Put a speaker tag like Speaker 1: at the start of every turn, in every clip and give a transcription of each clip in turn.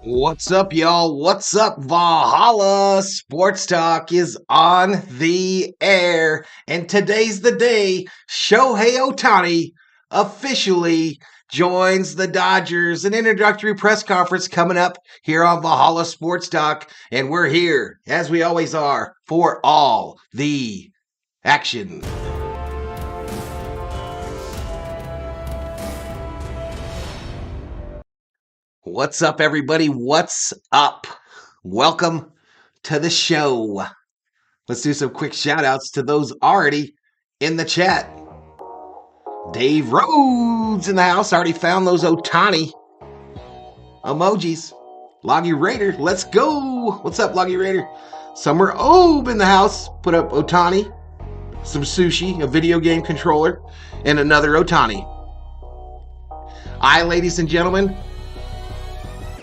Speaker 1: What's up, y'all? What's up? Valhalla Sports Talk is on the air. And today's the day Shohei Ohtani officially joins the Dodgers. An introductory press conference coming up here on Valhalla Sports Talk. And we're here, as we always are, for all the action. What's up, everybody? What's up? Welcome to the show. Let's do some quick shout outs to those already in the chat. Dave Rhodes in the house. Already found those Otani emojis. Loggy Raider, let's go. What's up, Loggy Raider? Summer Obe in the house. Put up Otani, some sushi, a video game controller, and another Otani. I, ladies and gentlemen,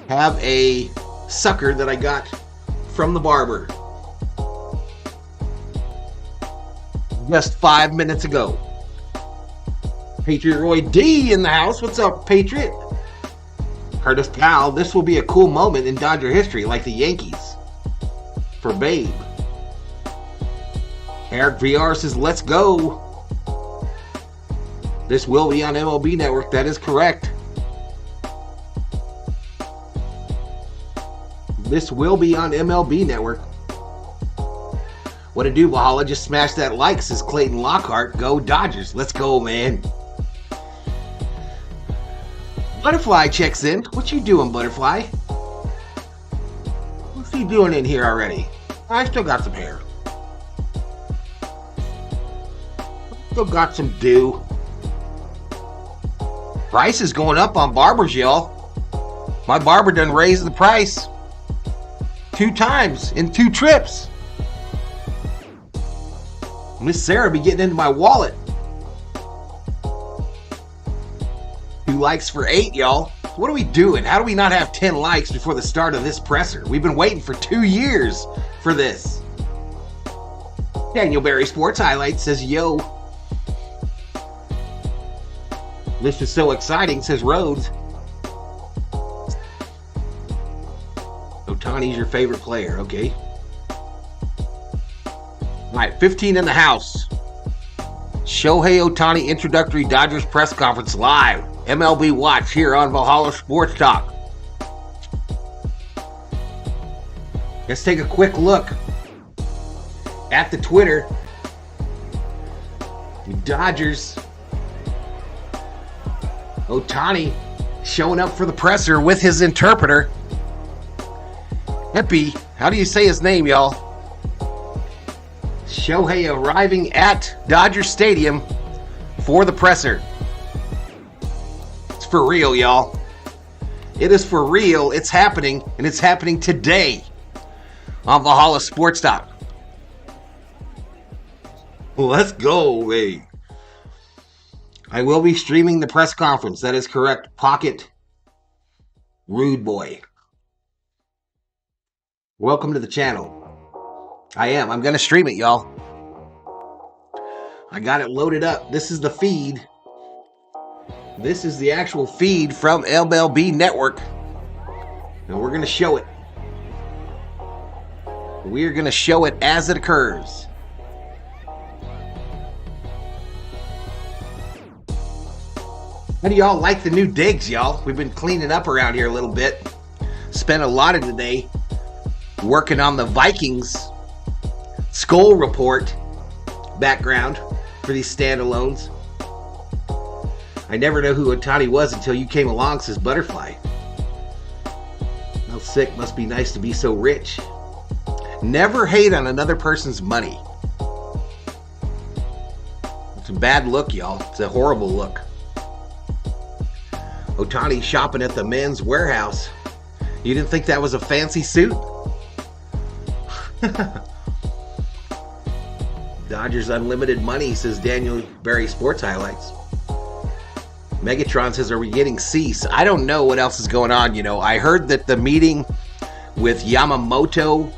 Speaker 1: have a sucker that I got from the barber just 5 minutes ago. Patriot Roy D in the house. What's up, Patriot? Curtis Powell, this will be a cool moment in Dodger history, like the Yankees for Babe. Eric VR says, let's go. This will be on MLB Network. That is correct. This will be on MLB Network. What to do, Valhalla? Just smash that like, says Clayton Lockhart. Go Dodgers. Let's go, man. Butterfly checks in. What you doing, Butterfly? What's he doing in here already? I still got some hair. Still got some dew. Price is going up on barbers, y'all. My barber done raised the price 2 times in 2 trips. Miss Sarah be getting into my wallet. 2 likes for 8, y'all. What are we doing? How do we not have 10 likes before the start of this presser? We've been waiting for 2 years for this. Daniel Berry Sports Highlights says, yo. This is so exciting, says Rhodes. Otani's your favorite player, okay. All right, 15 in the house. Shohei Ohtani Introductory Dodgers Press Conference live. MLB Watch here on Valhalla Sports Talk. Let's take a quick look at the Twitter. The Dodgers. Ohtani showing up for the presser with his interpreter. Epi, how do you say his name, y'all? Shohei arriving at Dodger Stadium for the presser. It's for real, y'all. It is for real. It's happening, and it's happening today on Valhalla Sports Talk. Let's go, baby. I will be streaming the press conference. That is correct. Pocket Rude Boy. Welcome to the channel. I am. I'm going to stream it, y'all. I got it loaded up. This is the feed. This is the actual feed from MLB Network. And we're going to show it. We're going to show it as it occurs. How do y'all like the new digs, y'all? We've been cleaning up around here a little bit. Spent a lot of the day working on the Vikings SKOL report background for these standalones. I never know who Otani was until you came along, says Butterfly. How sick, must be nice to be so rich. Never hate on another person's money. It's a bad look, y'all. It's a horrible look. Otani shopping at the Men's Warehouse. You didn't think that was a fancy suit? Dodgers unlimited money, says Daniel Berry Sports Highlights. Megatron says, are we getting Cease? I don't know what else is going on. You know, I heard that the meeting with Yamamoto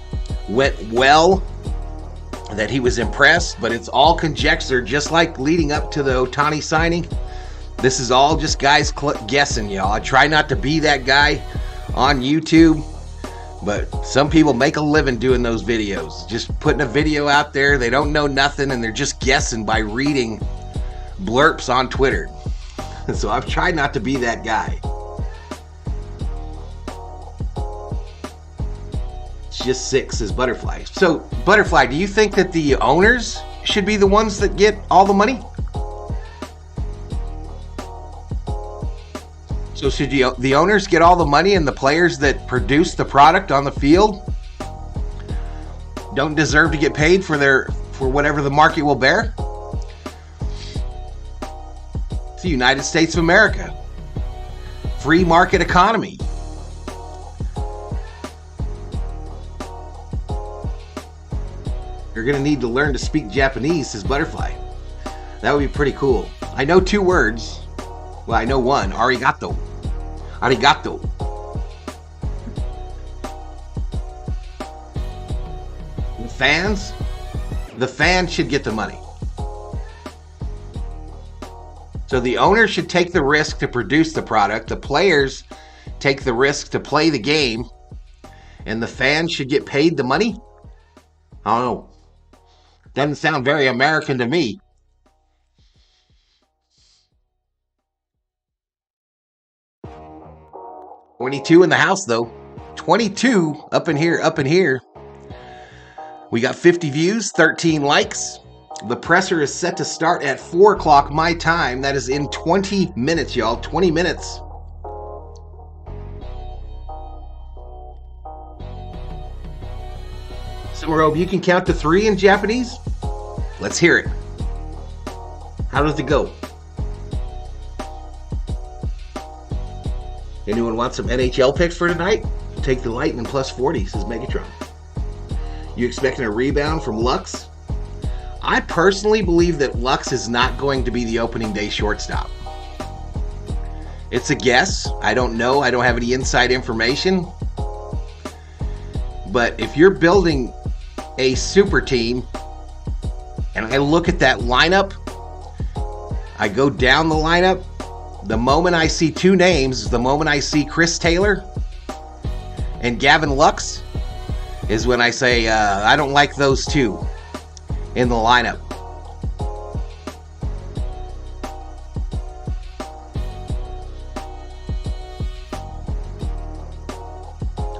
Speaker 1: went well, that he was impressed, but it's all conjecture, just like leading up to the Otani signing. This is all just guys guessing, y'all. I try not to be that guy on YouTube. But some people make a living doing those videos. Just putting a video out there. They don't know nothing and they're just guessing by reading blurps on Twitter. So I've tried not to be that guy. It's just 6, says Butterfly. So, Butterfly, do you think that the owners should be the ones that get all the money? So should the owners get all the money and the players that produce the product on the field don't deserve to get paid for whatever the market will bear? It's the United States of America. Free market economy. You're going to need to learn to speak Japanese, says Butterfly. That would be pretty cool. I know 2 words. Well, I know one. Arigato. Arigato. The fans should get the money. So the owner should take the risk to produce the product. The players take the risk to play the game. And the fans should get paid the money? I don't know. Doesn't sound very American to me. $22 in the house, though. 22 up in here. We got 50 views, 13 likes. The presser is set to start at 4 o'clock my time. That is in 20 minutes, y'all. 20 minutes. Sumarobe, you can count to 3 in Japanese? Let's hear it. How does it go? Anyone want some NHL picks for tonight? Take the Lightning plus 40, says Megatron. You expecting a rebound from Lux? I personally believe that Lux is not going to be the opening day shortstop. It's a guess. I don't know. I don't have any inside information. But if you're building a super team, and I look at that lineup, I go down the lineup, the moment I see 2 names, the moment I see Chris Taylor and Gavin Lux, is when I say I don't like those 2 in the lineup.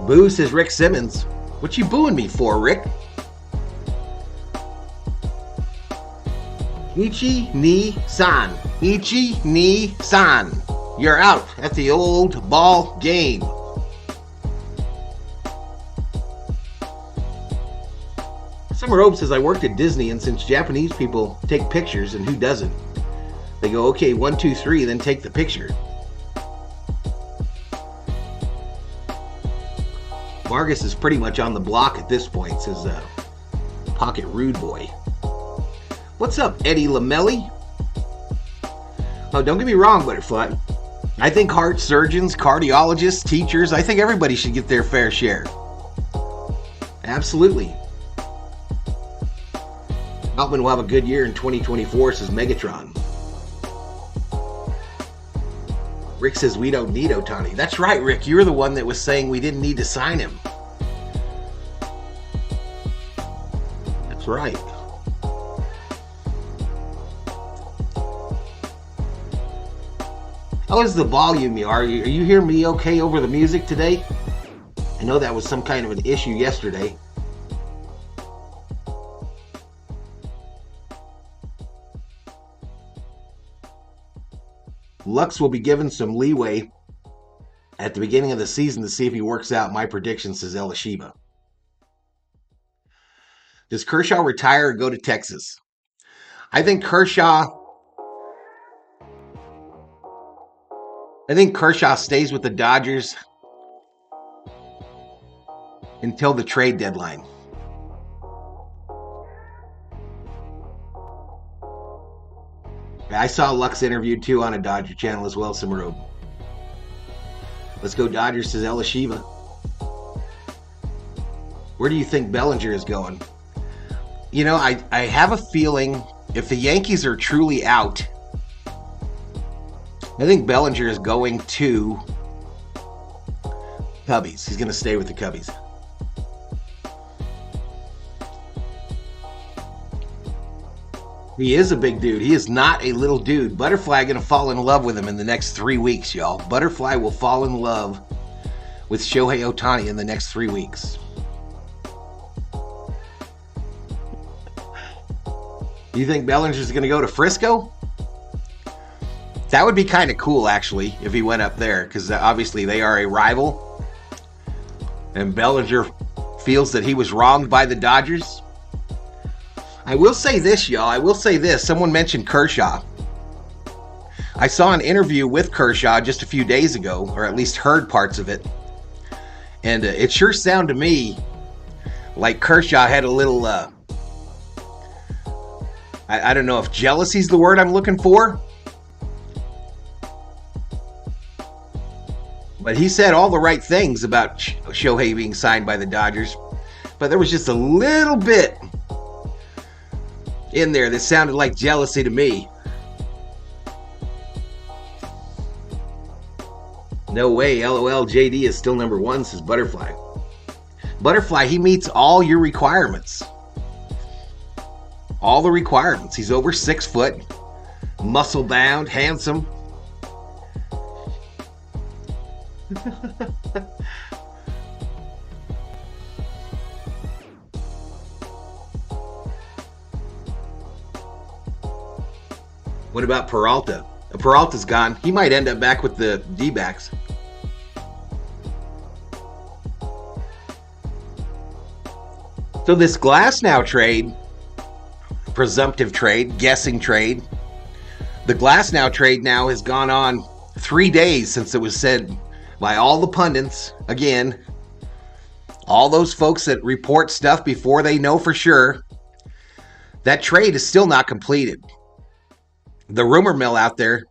Speaker 1: Boo, says Rick Simmons. What you booing me for, Rick? Ichi ni san. Ichi ni san. You're out at the old ball game. Summer Hope says, I worked at Disney, and since Japanese people take pictures, and who doesn't? They go, okay, 1, 2, 3, then take the picture. Vargas is pretty much on the block at this point, says Pocket Rude Boy. What's up, Eddie Lamelli? Oh, don't get me wrong, Butterfly. I think heart surgeons, cardiologists, teachers, I think everybody should get their fair share. Absolutely. Altman will have a good year in 2024, says Megatron. Rick says we don't need Otani. That's right, Rick. You're the one that was saying we didn't need to sign him. That's right. How is the volume? Are you hearing me okay over the music today? I know that was some kind of an issue yesterday. Lux will be given some leeway at the beginning of the season to see if he works out. My prediction, says Elishiba. Does Kershaw retire or go to Texas? I think Kershaw stays with the Dodgers until the trade deadline. I saw Lux interviewed too on a Dodger channel as well, Simmerobe. Let's go Dodgers, says Elishiva. Where do you think Bellinger is going? You know, I have a feeling if the Yankees are truly out, I think Bellinger is going to Cubbies. He's going to stay with the Cubbies. He is a big dude. He is not a little dude. Butterfly going to fall in love with him in the next 3 weeks, y'all. Butterfly will fall in love with Shohei Ohtani in the next 3 weeks. You think Bellinger's going to go to Frisco? That would be kind of cool, actually, if he went up there, because obviously they are a rival. And Bellinger feels that he was wronged by the Dodgers. I will say this, y'all. I will say this. Someone mentioned Kershaw. I saw an interview with Kershaw just a few days ago, or at least heard parts of it. And it sure sounded to me like Kershaw had a little, I don't know if jealousy is the word I'm looking for. But he said all the right things about Shohei being signed by the Dodgers. But there was just a little bit in there that sounded like jealousy to me. No way, LOL, JD is still number one, says Butterfly. Butterfly, he meets all your requirements. All the requirements. He's over 6 foot, muscle bound, handsome. What about Peralta? Peralta's gone. He might end up back with the D-backs. So this Glasnow trade, presumptive trade, guessing trade, the Glasnow trade now has gone on 3 days since it was said by all the pundits. Again, all those folks that report stuff before they know for sure. That trade is still not completed. The rumor mill out there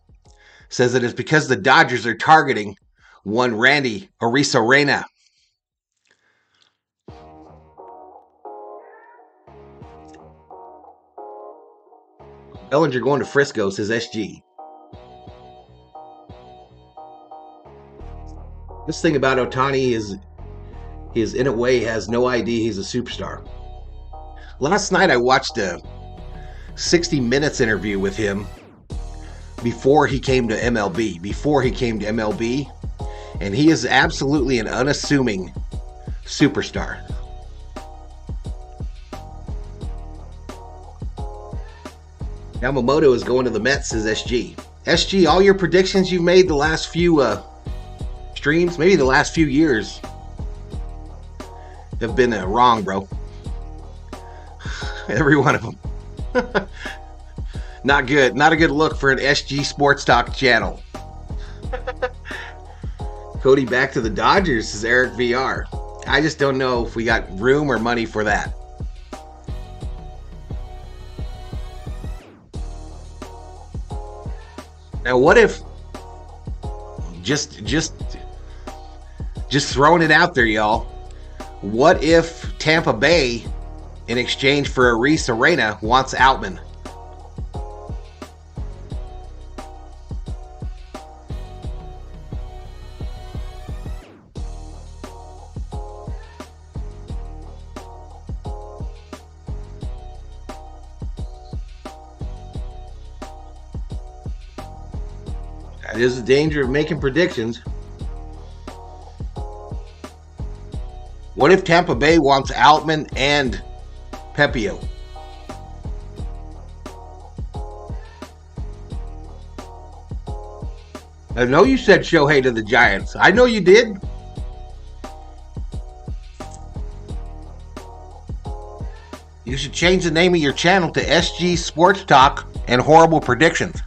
Speaker 1: says that it's because the Dodgers are targeting one Randy Arozarena. Bellinger going to Frisco, says SG. This thing about Otani is in a way has no idea he's a superstar. Last night I watched a 60 Minutes interview with him before he came to MLB. And he is absolutely an unassuming superstar. Yamamoto is going to the Mets, says SG. SG, all your predictions you've made the last few streams, maybe the last few years, have been wrong, bro. Every one of them. Not good. Not a good look for an SG Sports Talk channel. Cody back to the Dodgers, says Eric VR. I just don't know if we got room or money for that. Now, what if just throwing it out there, y'all? What if Tampa Bay, in exchange for Arozarena, wants Outman? That is the danger of making predictions. What if Tampa Bay wants Outman and Pepio? I know you said Shohei to the Giants. I know you did. You should change the name of your channel to SG Sports Talk and Horrible Predictions.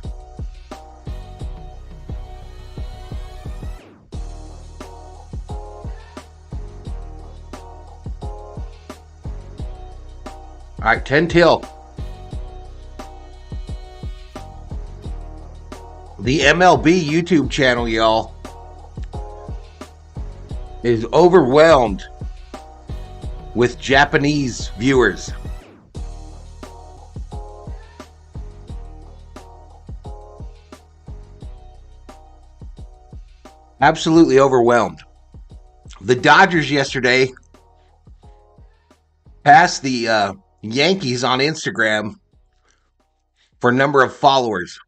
Speaker 1: All right, 10 till. The MLB YouTube channel, y'all, is overwhelmed with Japanese viewers. Absolutely overwhelmed. The Dodgers yesterday passed the Yankees on Instagram for number of followers.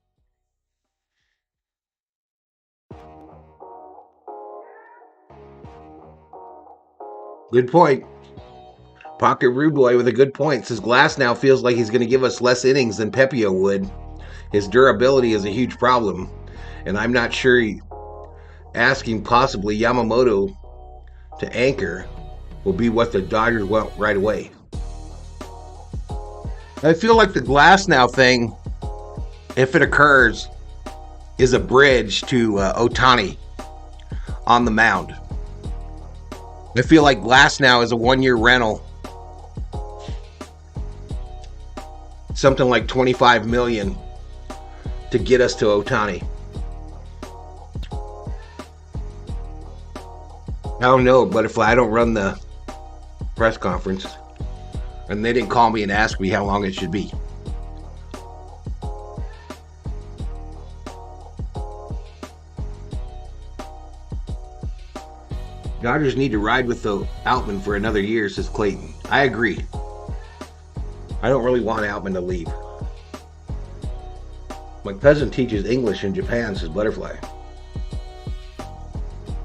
Speaker 1: Good point. Pocket Rude Boy with a good point. Says Glass now feels like he's going to give us less innings than Pepio would. His durability is a huge problem, and I'm not sure asking possibly Yamamoto to anchor will be what the Dodgers want right away. I feel like the Glass now thing, if it occurs, is a bridge to Otani on the mound. I feel like Glass now is a one-year rental. Something like $25 million to get us to Otani. I don't know, Butterfly. I don't run the press conference. And they didn't call me and ask me how long it should be. Dodgers need to ride with the Outman for another year, says Clayton. I agree. I don't really want Outman to leave. My cousin teaches English in Japan, says Butterfly.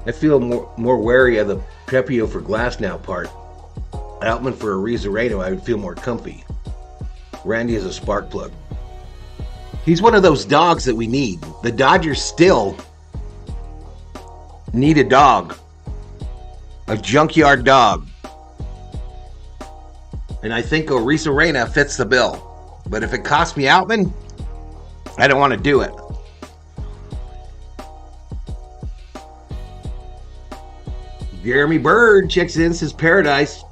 Speaker 1: I feel more wary of the Pepio for Glass now part. Outman for a Rizareno, I would feel more comfy. Randy is a spark plug. He's one of those dogs that we need. The Dodgers still need a dog. A junkyard dog. And I think Rizareno fits the bill. But if it costs me Outman, I don't want to do it. Jeremy Bird checks in, says Paradise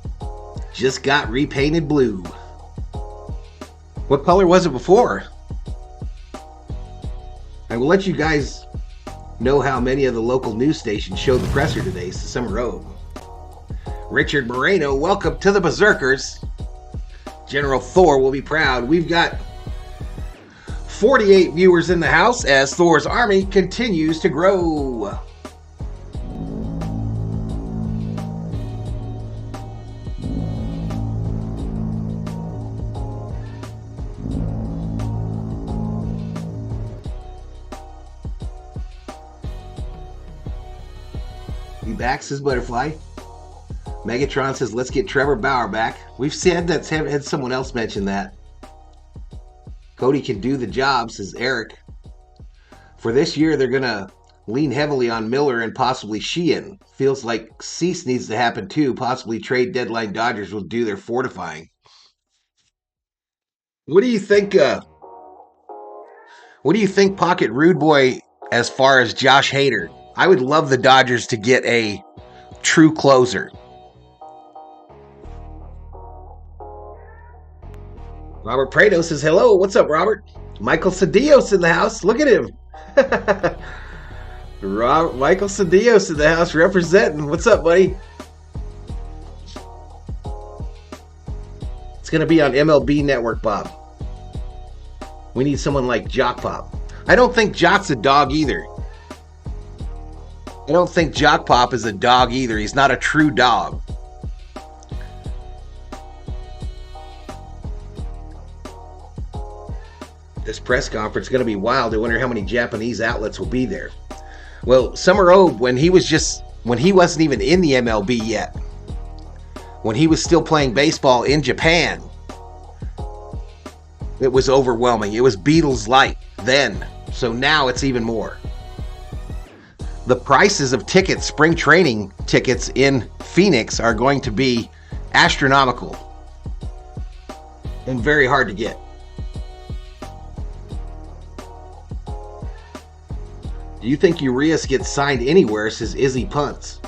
Speaker 1: just got repainted blue. What color was it before? I will let you guys know how many of the local news stations showed the presser today, says Summer Road. Richard Moreno, welcome to the Berserkers. General Thor will be proud. We've got 48 viewers in the house as Thor's army continues to grow. Be back, says Butterfly. Megatron says, let's get Trevor Bauer back. We've said that, had someone else mention that. Cody can do the job, says Eric. For this year, they're going to lean heavily on Miller and possibly Sheehan. Feels like Cease needs to happen too. Possibly trade deadline Dodgers will do their fortifying. What do you think, Pocket Rude Boy, as far as Josh Hader? I would love the Dodgers to get a true closer. Robert Prado says, hello. What's up, Robert? Michael Cedillos in the house. Look at him. Michael Cedillos in the house representing. What's up, buddy? It's going to be on MLB Network, Bob. We need someone like Jock Pop. I don't think Jock's a dog either. I don't think Jock Pop is a dog either. He's not a true dog. This press conference is going to be wild. I wonder how many Japanese outlets will be there. Well, Summer Obe, when he wasn't even in the MLB yet, when he was still playing baseball in Japan, it was overwhelming. It was Beatles light then. So now it's even more. The prices of tickets, spring training tickets in Phoenix, are going to be astronomical and very hard to get. Do you think Urias gets signed anywhere, says Izzy Punts?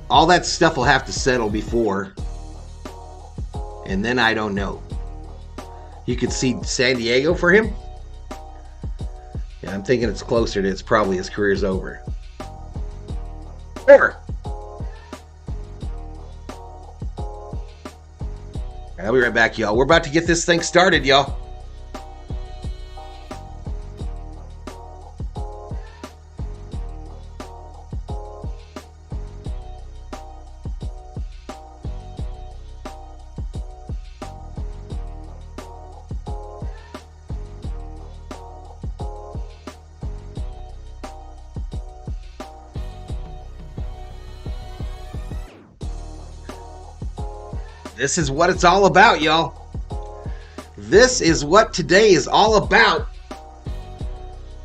Speaker 1: All that stuff will have to settle before. And then I don't know. You could see San Diego for him? Yeah, I'm thinking it's closer to it's probably his career's over. Over. I'll be right back, y'all. We're about to get this thing started, y'all. This is what it's all about, y'all. This is what today is all about.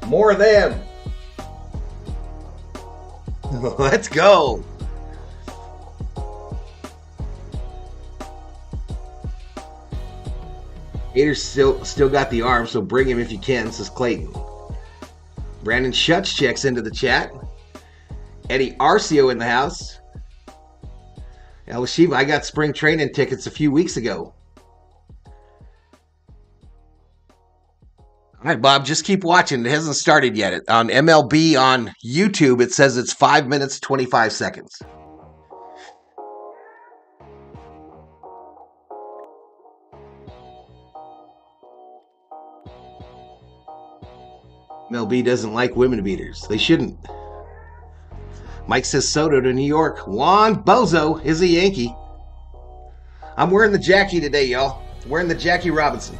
Speaker 1: More of them. Let's go. Hater's still got the arm, so bring him if you can, says Clayton. Brandon Schutz checks into the chat. Eddie Arcio in the house. Elishiva, I got spring training tickets a few weeks ago. All right, Bob, just keep watching. It hasn't started yet. On MLB on YouTube, it says it's 5 minutes, 25 seconds. MLB doesn't like women beaters. They shouldn't. Mike says Soto to New York. Juan Bozo is a Yankee. I'm wearing the Jackie today, y'all. Wearing the Jackie Robinson.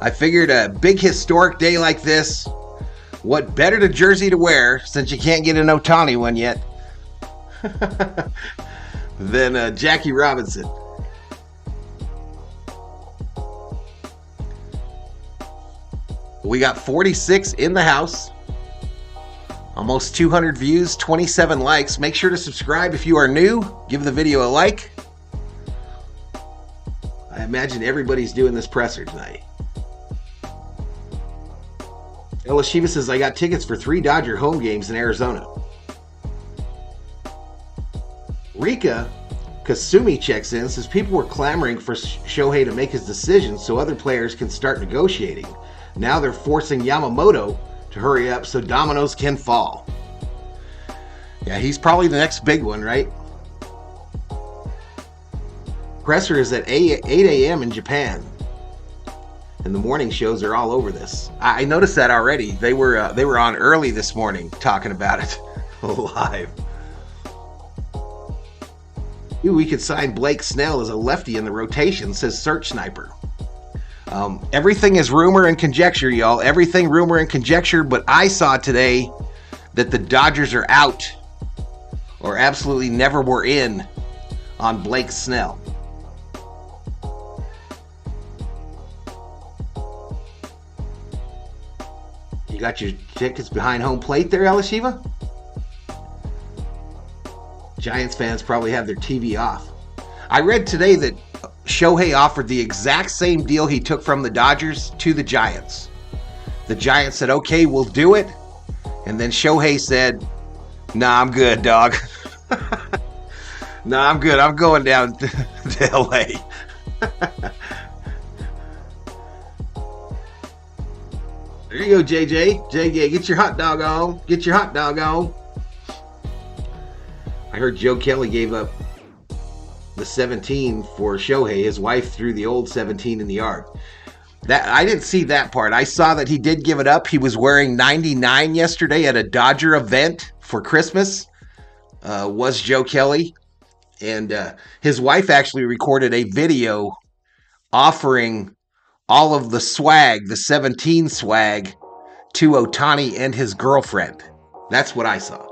Speaker 1: I figured a big historic day like this, what better to jersey to wear, since you can't get an Otani one yet, than Jackie Robinson. We got 46 in the house. Almost 200 views, 27 likes. Make sure to subscribe if you are new. Give the video a like. I imagine everybody's doing this presser tonight. Elishiva says, I got tickets for 3 Dodger home games in Arizona. Rika Kasumi checks in, says people were clamoring for Shohei to make his decision so other players can start negotiating. Now they're forcing Yamamoto to hurry up so dominoes can fall. Yeah, he's probably the next big one, right? Presser is at 8 a.m. in Japan. And the morning shows are all over this. I noticed that already. They were on early this morning talking about it live. Ooh, we could sign Blake Snell as a lefty in the rotation, says Search Sniper. Everything is rumor and conjecture, y'all. Everything rumor and conjecture, but I saw today that the Dodgers are out or absolutely never were in on Blake Snell. You got your tickets behind home plate there, Elishiva? Giants fans probably have their TV off. I read today that Shohei offered the exact same deal he took from the Dodgers to the Giants. The Giants said, okay, we'll do it. And then Shohei said, nah, I'm good, dog. Nah, I'm good. I'm going down to L.A. There you go, JJ. JJ, get your hot dog on. Get your hot dog on. I heard Joe Kelly gave up the 17 for Shohei. His wife threw the old 17 in the yard. That I didn't see that part. I saw that he did give it up. He was wearing 99 yesterday at a Dodger event for Christmas. Was Joe Kelly. And his wife actually recorded a video offering all of the swag, the 17 swag, to Otani and his girlfriend. That's what I saw.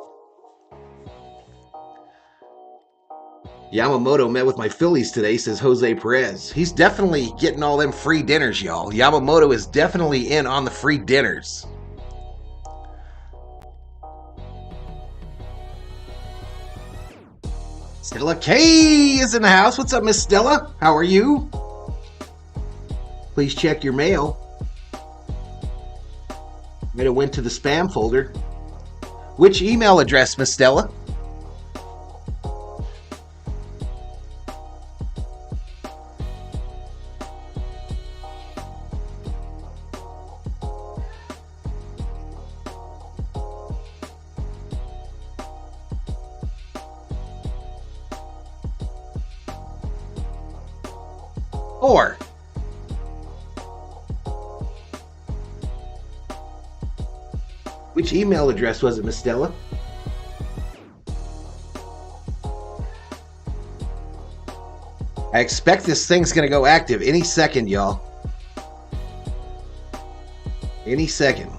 Speaker 1: Yamamoto met with my Phillies today, says Jose Perez. He's definitely getting all them free dinners, y'all. Yamamoto is definitely in on the free dinners. Stella K is in the house. What's up, Miss Stella? How are you? Please check your mail. Might have went to the spam folder. Which email address, Miss Stella? Or which email address was it, Miss Stella? I expect this thing's going to go active any second, y'all. Any second.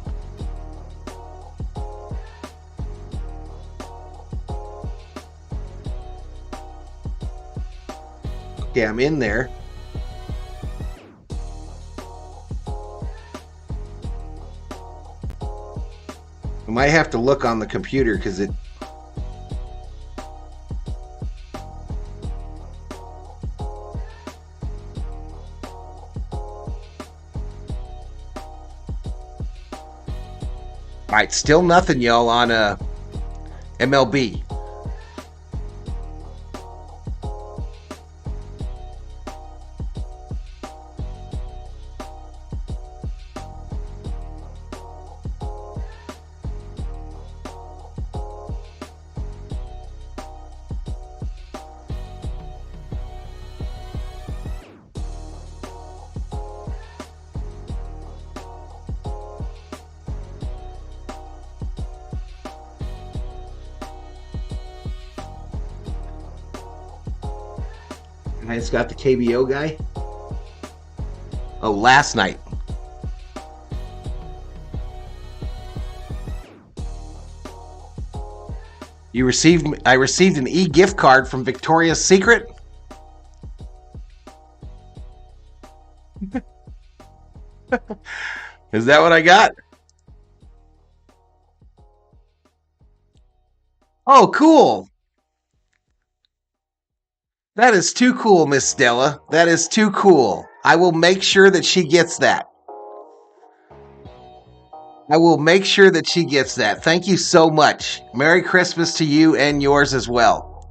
Speaker 1: Okay, I'm in there. I might have to look on the computer because it... All right, still nothing, y'all, on MLB. I just got the KBO guy. Oh, last night. I received an e-gift card from Victoria's Secret. Is that what I got? Oh, cool. That is too cool, Miss Stella. That is too cool. I will make sure that she gets that. I will make sure that she gets that. Thank you so much. Merry Christmas to you and yours as well.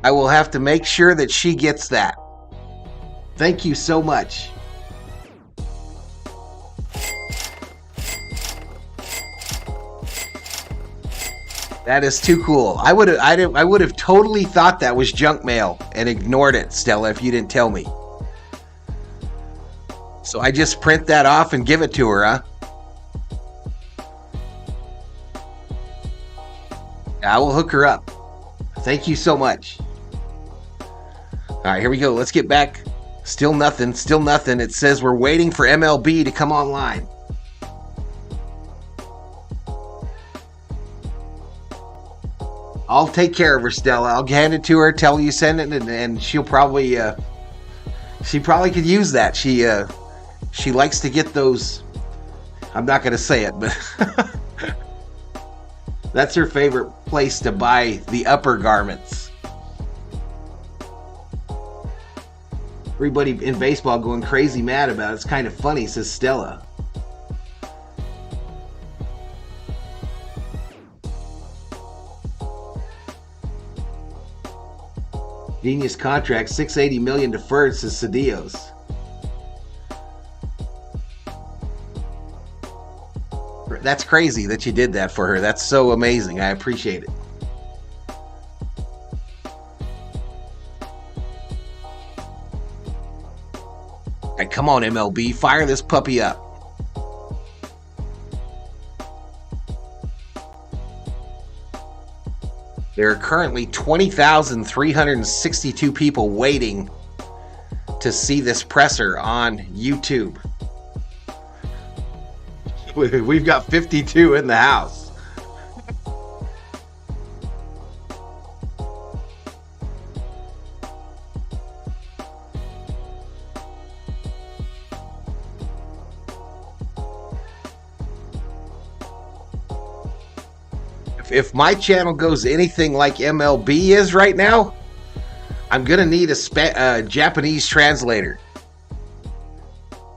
Speaker 1: I will have to make sure that she gets that. Thank you so much. That is too cool. I would have totally thought that was junk mail and ignored it, Stella, if you didn't tell me. So I just print that off and give it to her, huh? I will hook her up. Thank you so much. All right, here we go. Let's get back. Still nothing. Still nothing. It says we're waiting for MLB to come online. I'll take care of her, Stella. I'll hand it to her, tell her you send it, and she'll probably she probably could use that. She likes to get those. I'm not going to say it, but that's her favorite place to buy the upper garments. Everybody in baseball going crazy mad about it. It's kind of funny, says Stella. Genius contract, $680 million deferred, says Cedillos. That's crazy that you did that for her. That's so amazing. I appreciate it. All right, come on, MLB. Fire this puppy up. There are currently 20,362 people waiting to see this presser on YouTube. We've got 52 in the house. If my channel goes anything like MLB is right now, I'm going to need a Japanese translator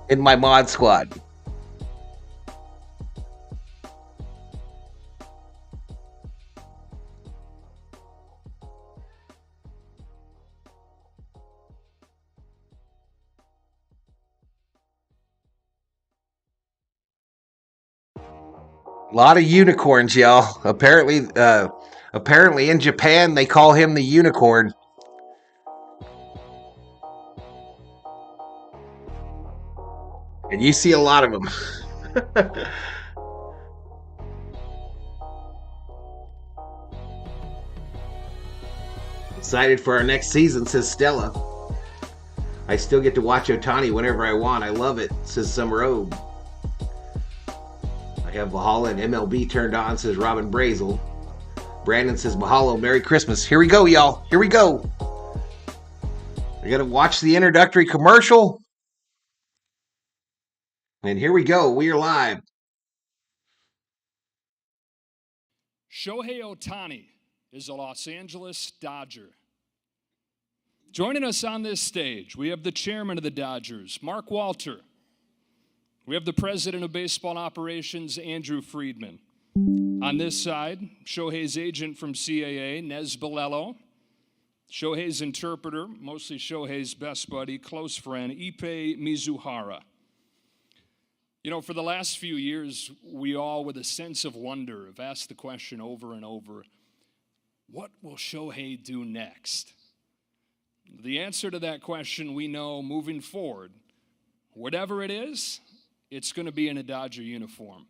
Speaker 1: in my mod squad. A lot of unicorns, y'all. Apparently in Japan, they call him the unicorn. And you see a lot of them. Excited for our next season, says Stella. I still get to watch Otani whenever I want. I love it, says Summer Obe. I have Valhalla and MLB turned on, says Robin Brazel. Brandon says mahalo, Merry Christmas. Here we go, y'all. Here we go. We're going to watch the introductory commercial. And here we go. We are live.
Speaker 2: Shohei Ohtani is a Los Angeles Dodger. Joining us on this stage, we have the chairman of the Dodgers, Mark Walter. We have the president of baseball operations, Andrew Friedman. On this side, Shohei's agent from CAA, Nez Balello. Shohei's interpreter, mostly Shohei's best buddy, close friend, Ippei Mizuhara. You know, for the last few years, we all, with a sense of wonder, have asked the question over and over, what will Shohei do next? The answer to that question we know moving forward, whatever it is, it's going to be in a Dodger uniform.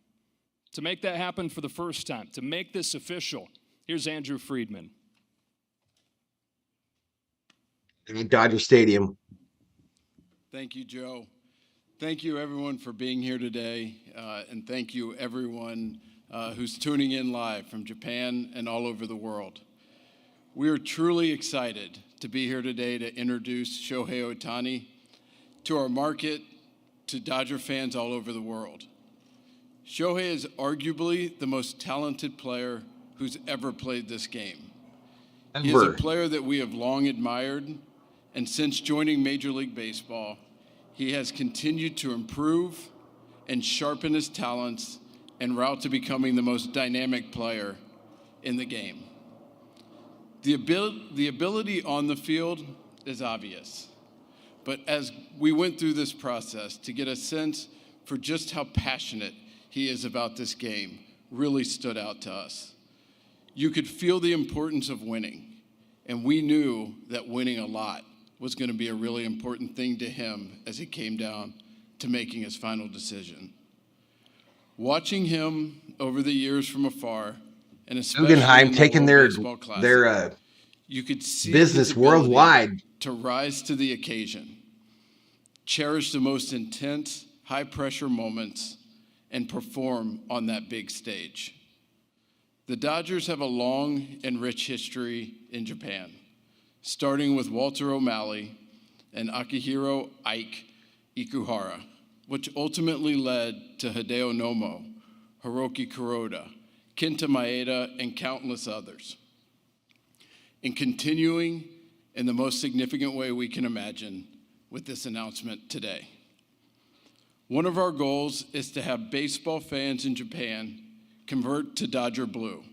Speaker 2: To make that happen for the first time, to make this official, here's Andrew Friedman.
Speaker 1: In Dodger Stadium.
Speaker 3: Thank you, Joe. Thank you, everyone, for being here today, and thank you, everyone who's tuning in live from Japan and all over the world. We are truly excited to be here today to introduce Shohei Ohtani to our market, to Dodger fans all over the world. Shohei is arguably the most talented player who's ever played this game. He is a player that we have long admired, and since joining Major League Baseball, he has continued to improve and sharpen his talents en route to becoming the most dynamic player in the game. The ability on the field is obvious, but as we went through this process to get a sense for just how passionate he is about this game really stood out to us. You could feel the importance of winning, and we knew that winning a lot was going to be a really important thing to him as he came down to making his final decision. Watching him over the years from afar, and especially
Speaker 1: Guggenheim taking their
Speaker 3: you could see
Speaker 1: business worldwide
Speaker 3: to rise to the occasion, cherish the most intense, high-pressure moments, and perform on that big stage. The Dodgers have a long and rich history in Japan, starting with Walter O'Malley and Akihiro Ike Ikuhara, which ultimately led to Hideo Nomo, Hiroki Kuroda, Kenta Maeda, and countless others. And continuing in the most significant way we can imagine with this announcement today. One of our goals is to have baseball fans in Japan convert to Dodger Blue,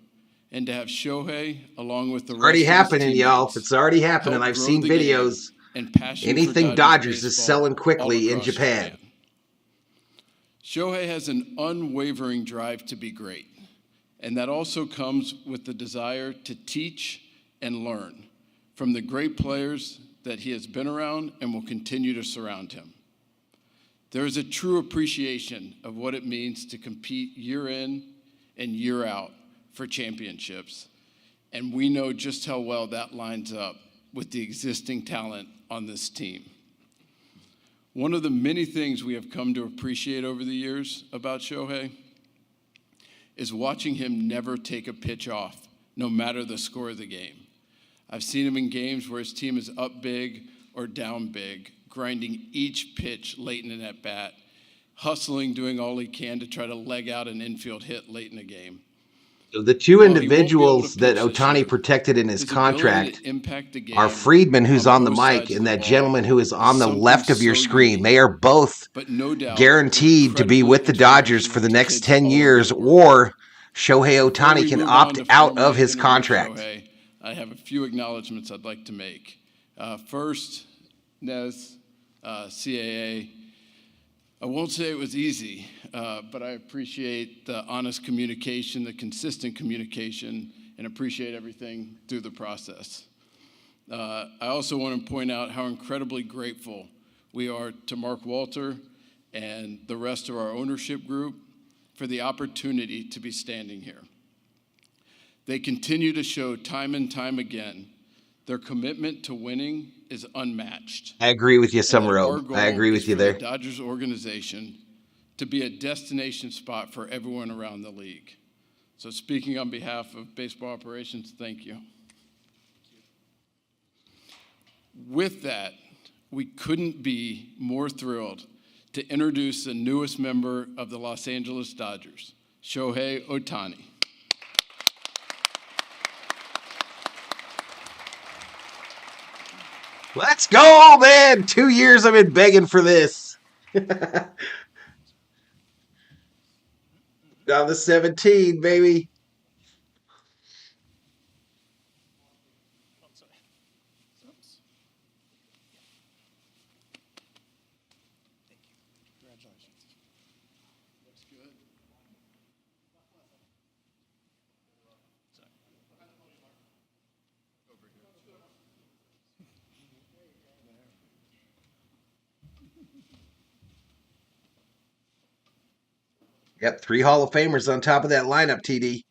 Speaker 3: and to have Shohei, along with the rest
Speaker 1: already
Speaker 3: of
Speaker 1: happening, y'all. It's already happening. I've seen videos. Anything Dodgers is selling quickly in Japan.
Speaker 3: Shohei has an unwavering drive to be great, and that also comes with the desire to teach and learn from the great players that he has been around and will continue to surround him. There is a true appreciation of what it means to compete year in and year out for championships, and we know just how well that lines up with the existing talent on this team. One of the many things we have come to appreciate over the years about Shohei is watching him never take a pitch off, no matter the score of the game. I've seen him in games where his team is up big or down big, grinding each pitch late in an at-bat, hustling, doing all he can to try to leg out an infield hit late in a game.
Speaker 1: The two individuals that Ohtani protected in his contract are Friedman, who's on the mic, and that gentleman who is on the left of your screen. They are both guaranteed to be with the Dodgers for the next 10 years, or Shohei Ohtani can opt out of his contract.
Speaker 3: I have a few acknowledgments I'd like to make. First, Nez, CAA. I won't say it was easy, but I appreciate the honest communication, the consistent communication, and appreciate everything through the process. I also want to point out how incredibly grateful we are to Mark Walter and the rest of our ownership group for the opportunity to be standing here. They continue to show time and time again their commitment to winning is unmatched.
Speaker 1: I agree with you, Summerall. I agree with you there.
Speaker 3: The Dodgers organization to be a destination spot for everyone around the league. So speaking on behalf of baseball operations, thank you. With that, we couldn't be more thrilled to introduce the newest member of the Los Angeles Dodgers, Shohei Ohtani.
Speaker 1: Let's go, man. 2 years I've been begging for this. Down to 17, baby. Yep, 3 Hall of Famers on top of that lineup, TD.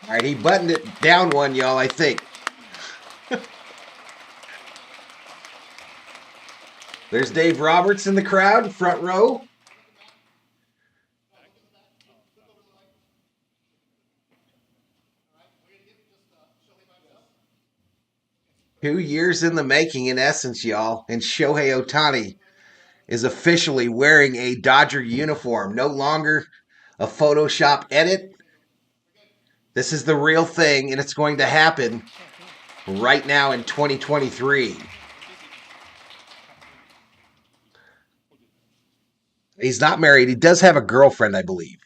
Speaker 1: All right, he buttoned it down one, y'all, I think. There's Dave Roberts in the crowd, front row. Two years in the making, in essence, y'all. And Shohei Ohtani is officially wearing a Dodger uniform. No longer a Photoshop edit. This is the real thing, and it's going to happen right now in 2023. He's not married. He does have a girlfriend, I believe.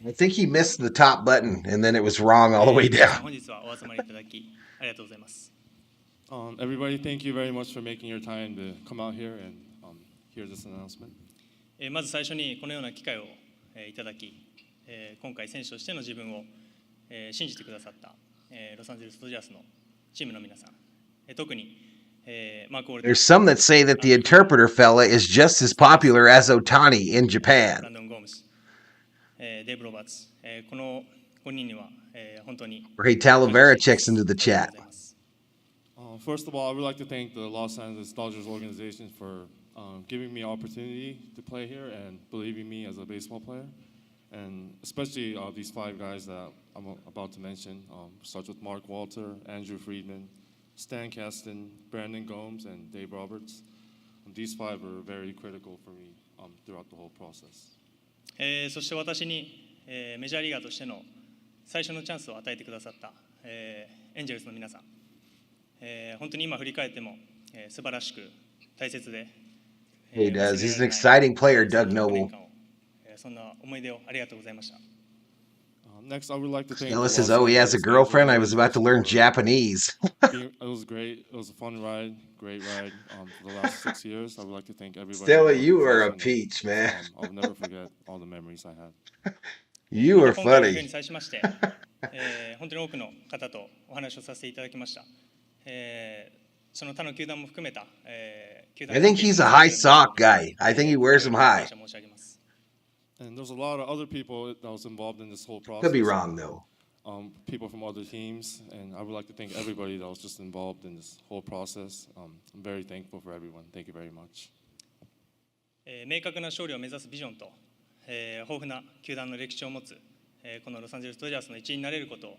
Speaker 1: I think he missed the top button, and then it was wrong all the way down.
Speaker 4: Everybody, thank you very much for making your time to come out here and hear this announcement.
Speaker 5: まず最初にこのような機会をいただき、今回選手としての自分を信じてくださったロサンゼルス・ドジャースのチームの皆さん、特にマーク・ウォルター
Speaker 1: There's some that say that the interpreter fella is just as popular as Otani in
Speaker 5: ブラ
Speaker 1: Japan.
Speaker 5: ンドン・ゴームス、デーブ・ロバーツ、この5人には本当に
Speaker 1: Ray Talavera checks into the chat.
Speaker 4: First of all, I would like to thank the Los Angeles Dodgers organization for giving me opportunity to play here and believing me as a baseball player. And especially these 5 guys that I'm about to mention. Starts with Mark Walter, Andrew Friedman, Stan Kasten, Brandon Gomes, and Dave Roberts. These 5 are very critical for me throughout the whole process.
Speaker 5: そして私にメジャーリーガーとしての最初のチャンスを与えてくださったエンジェルスの皆さん、本当に今振り返っても素晴らしく大切で
Speaker 1: He does. He's an exciting player, Doug Noble.
Speaker 5: そんな思い出をありがとうございました。
Speaker 4: Next, I would like to thank.
Speaker 1: Stella says, "Oh, he has a girlfriend." I was about to learn Japanese.
Speaker 4: It was great. It was a fun ride, great ride for the last 6 years. I would like to thank everybody.
Speaker 1: Stella, you are a peach, man.
Speaker 4: I'll never forget all the memories I had.
Speaker 1: You are
Speaker 5: 今回の件
Speaker 1: funny.
Speaker 5: に際しまして、本当に多くの方とお話をさせていただきました。その他の球団も含めた、球団
Speaker 1: I think he's a high sock guy. I think he wears them high.
Speaker 5: 感謝申し上げます。
Speaker 4: And there's a lot of other people that was involved in this whole process.
Speaker 1: Could be wrong though.
Speaker 4: People from other teams, and I would like to thank everybody that was just involved in this whole process. I'm very thankful for everyone. Thank you very much.
Speaker 5: 明確な勝利を目指すビジョンと、豊富な球団の歴史を持つ、このロサンゼルス・ドジャースの一員になれることを、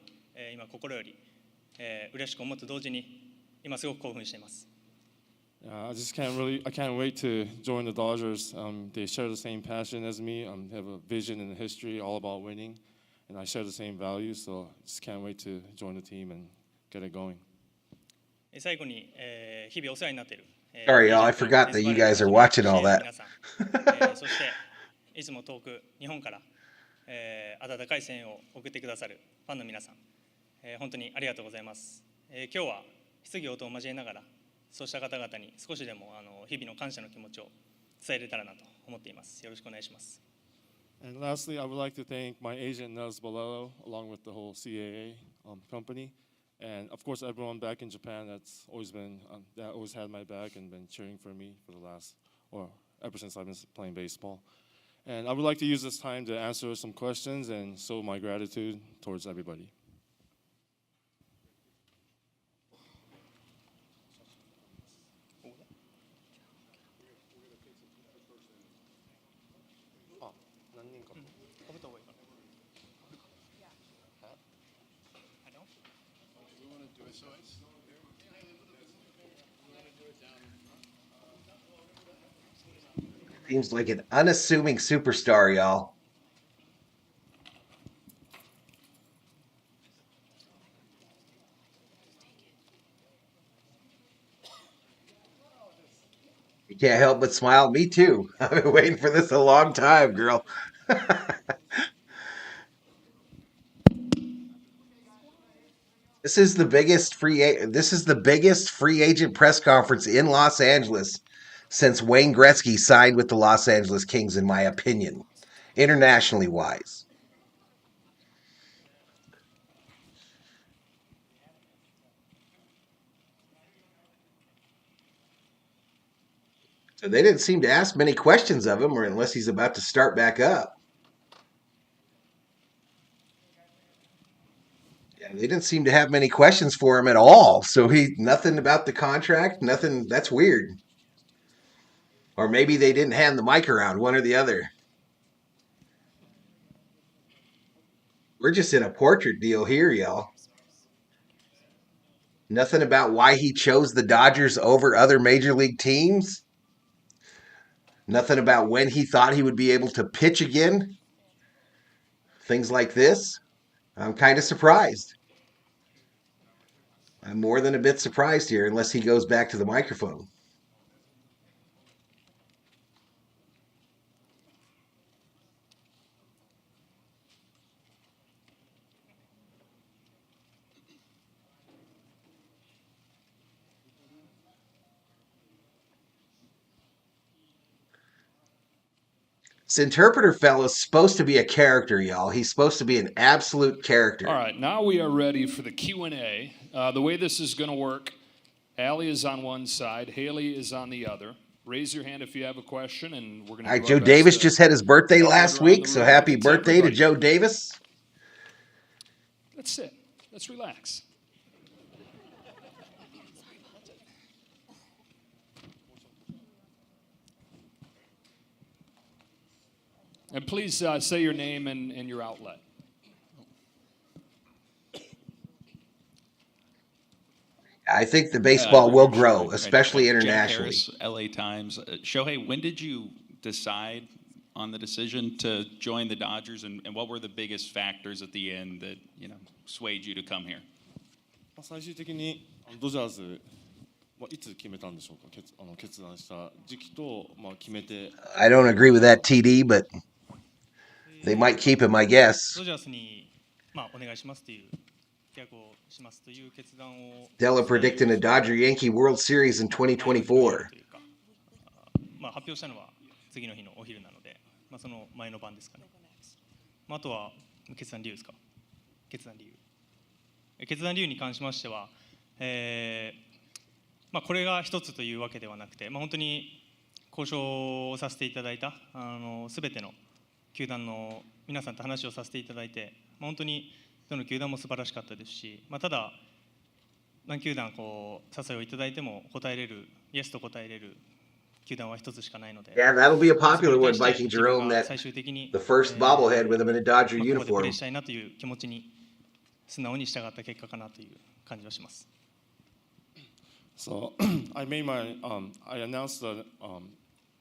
Speaker 5: 今心より、嬉しく思うと同時に今すごく興奮しています。
Speaker 4: I can't wait to join the Dodgers. They share the same passion as me. They have a vision and a history all about winning, and I share the same values. So I just can't wait to join the team and get it going.
Speaker 5: 最後に、日々お世話になっている。
Speaker 1: Sorry, y'all. I forgot that you guys are watching all that.
Speaker 5: 皆さん、そしていつも遠く日本から、温かい声援を送ってくださるファンの皆さん、本当にありがとうございます。今日は質疑応答を交えながら、そうした方々に少しでも日々の感謝の気持ちを伝えれたらなと思っています。よろしくお願いします。
Speaker 4: And lastly, I would like to thank my agent Nels Bolello, along with the whole CAA company, and of course everyone back in Japan that's always been that always had my back and been cheering for me for the last, or ever since I've been playing baseball. And I would like to use this time to answer some questions and show my gratitude towards everybody.
Speaker 1: Seems like an unassuming superstar, y'all. You can't help but smile. Me too. I've been waiting for this a long time, girl. This is the biggest free agent press conference in Los Angeles since Wayne Gretzky signed with the Los Angeles Kings, in my opinion, internationally wise. So they didn't seem to ask many questions of him, or unless he's about to start back up. Yeah, they didn't seem to have many questions for him at all. So nothing about the contract, nothing. That's weird. Or maybe they didn't hand the mic around, one or the other. We're just in a portrait deal here, y'all. Nothing about why he chose the Dodgers over other major league teams. Nothing about when he thought he would be able to pitch again. Things like this. I'm kind of surprised. I'm more than a bit surprised here, unless he goes back to the microphone. This interpreter fellow's supposed to be a character, y'all. He's supposed to be an absolute character.
Speaker 2: All right, now we are ready for the Q&A. The way this is going to work, Allie is on one side, Haley is on the other. Raise your hand if you have a question, and we're going to.
Speaker 1: All right, Joe Davis just had his birthday last week, so happy birthday to Joe Davis.
Speaker 2: Let's sit. Let's relax. And please say your name and your outlet.
Speaker 1: I think the baseball will grow, especially internationally.
Speaker 6: Jack Harris, LA Times. Shohei, when did you decide on the decision to join the Dodgers, and what were the biggest factors at the end that swayed you to come here?
Speaker 4: 最終的にドジャーズいつ決めたんでしょうか。決断した時期と決めて。
Speaker 1: I don't agree with that, TD, but they might keep him, I guess.
Speaker 5: ドジャースにお願いしますという契約をしますという決断を。
Speaker 1: Della predicting a Dodger-Yankee World Series in 2024.
Speaker 5: 発表したのは次の日のお昼なので、その前の晩ですかね。あとは決断理由ですか。決断理由に関しましては、これが一つというわけではなくて、本当に交渉をさせていただいたすべての球団の皆さんと話をさせていただいて、本当にどの球団も素晴らしかったですし、ただ何球団誘いをいただいても答えれる、イエスと答えれる球団は一つしかないので。
Speaker 1: Yeah, that'll be a popular one, Viking Jerome, that the first bobblehead with him in a Dodger
Speaker 5: ここでプ
Speaker 1: uniform.
Speaker 5: レーしたいなという気持ちに素直に従った結果かなという感じはします。
Speaker 4: So I made my I announced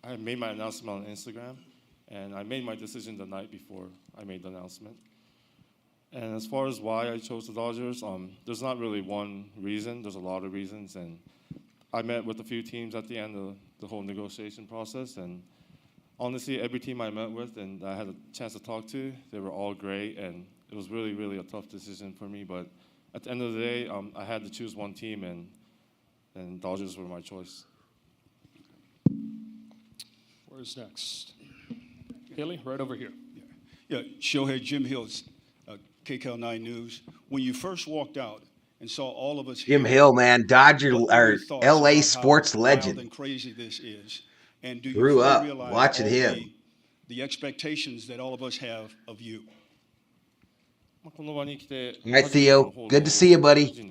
Speaker 4: I made my announcement on Instagram, and I made my decision the night before I made the announcement. And as far as why I chose the Dodgers, there's not really one reason. There's a lot of reasons, and I met with a few teams at the end of the whole negotiation process, and honestly, every team I met with and I had a chance to talk to, they were all great, and it was really, really a tough decision for me. But at the end of the day, I had to choose one team, and Dodgers were my choice.
Speaker 2: Where's next? Haley, right over here.
Speaker 7: Yeah, Shohei, Jim Hills, KCAL 9 News. When you first walked out and saw all of us
Speaker 1: Jim
Speaker 7: here,
Speaker 1: Hill, man, Dodger
Speaker 7: what were
Speaker 1: or
Speaker 7: your thoughts
Speaker 1: LA
Speaker 7: about
Speaker 1: sports
Speaker 7: how wild
Speaker 1: legend.
Speaker 7: and crazy this is? And do you
Speaker 1: Grew
Speaker 7: fully
Speaker 1: up
Speaker 7: realize
Speaker 1: watching
Speaker 7: all
Speaker 1: him.
Speaker 7: the expectations that all of us have of you?
Speaker 1: Hi, Theo. Good to see you, buddy.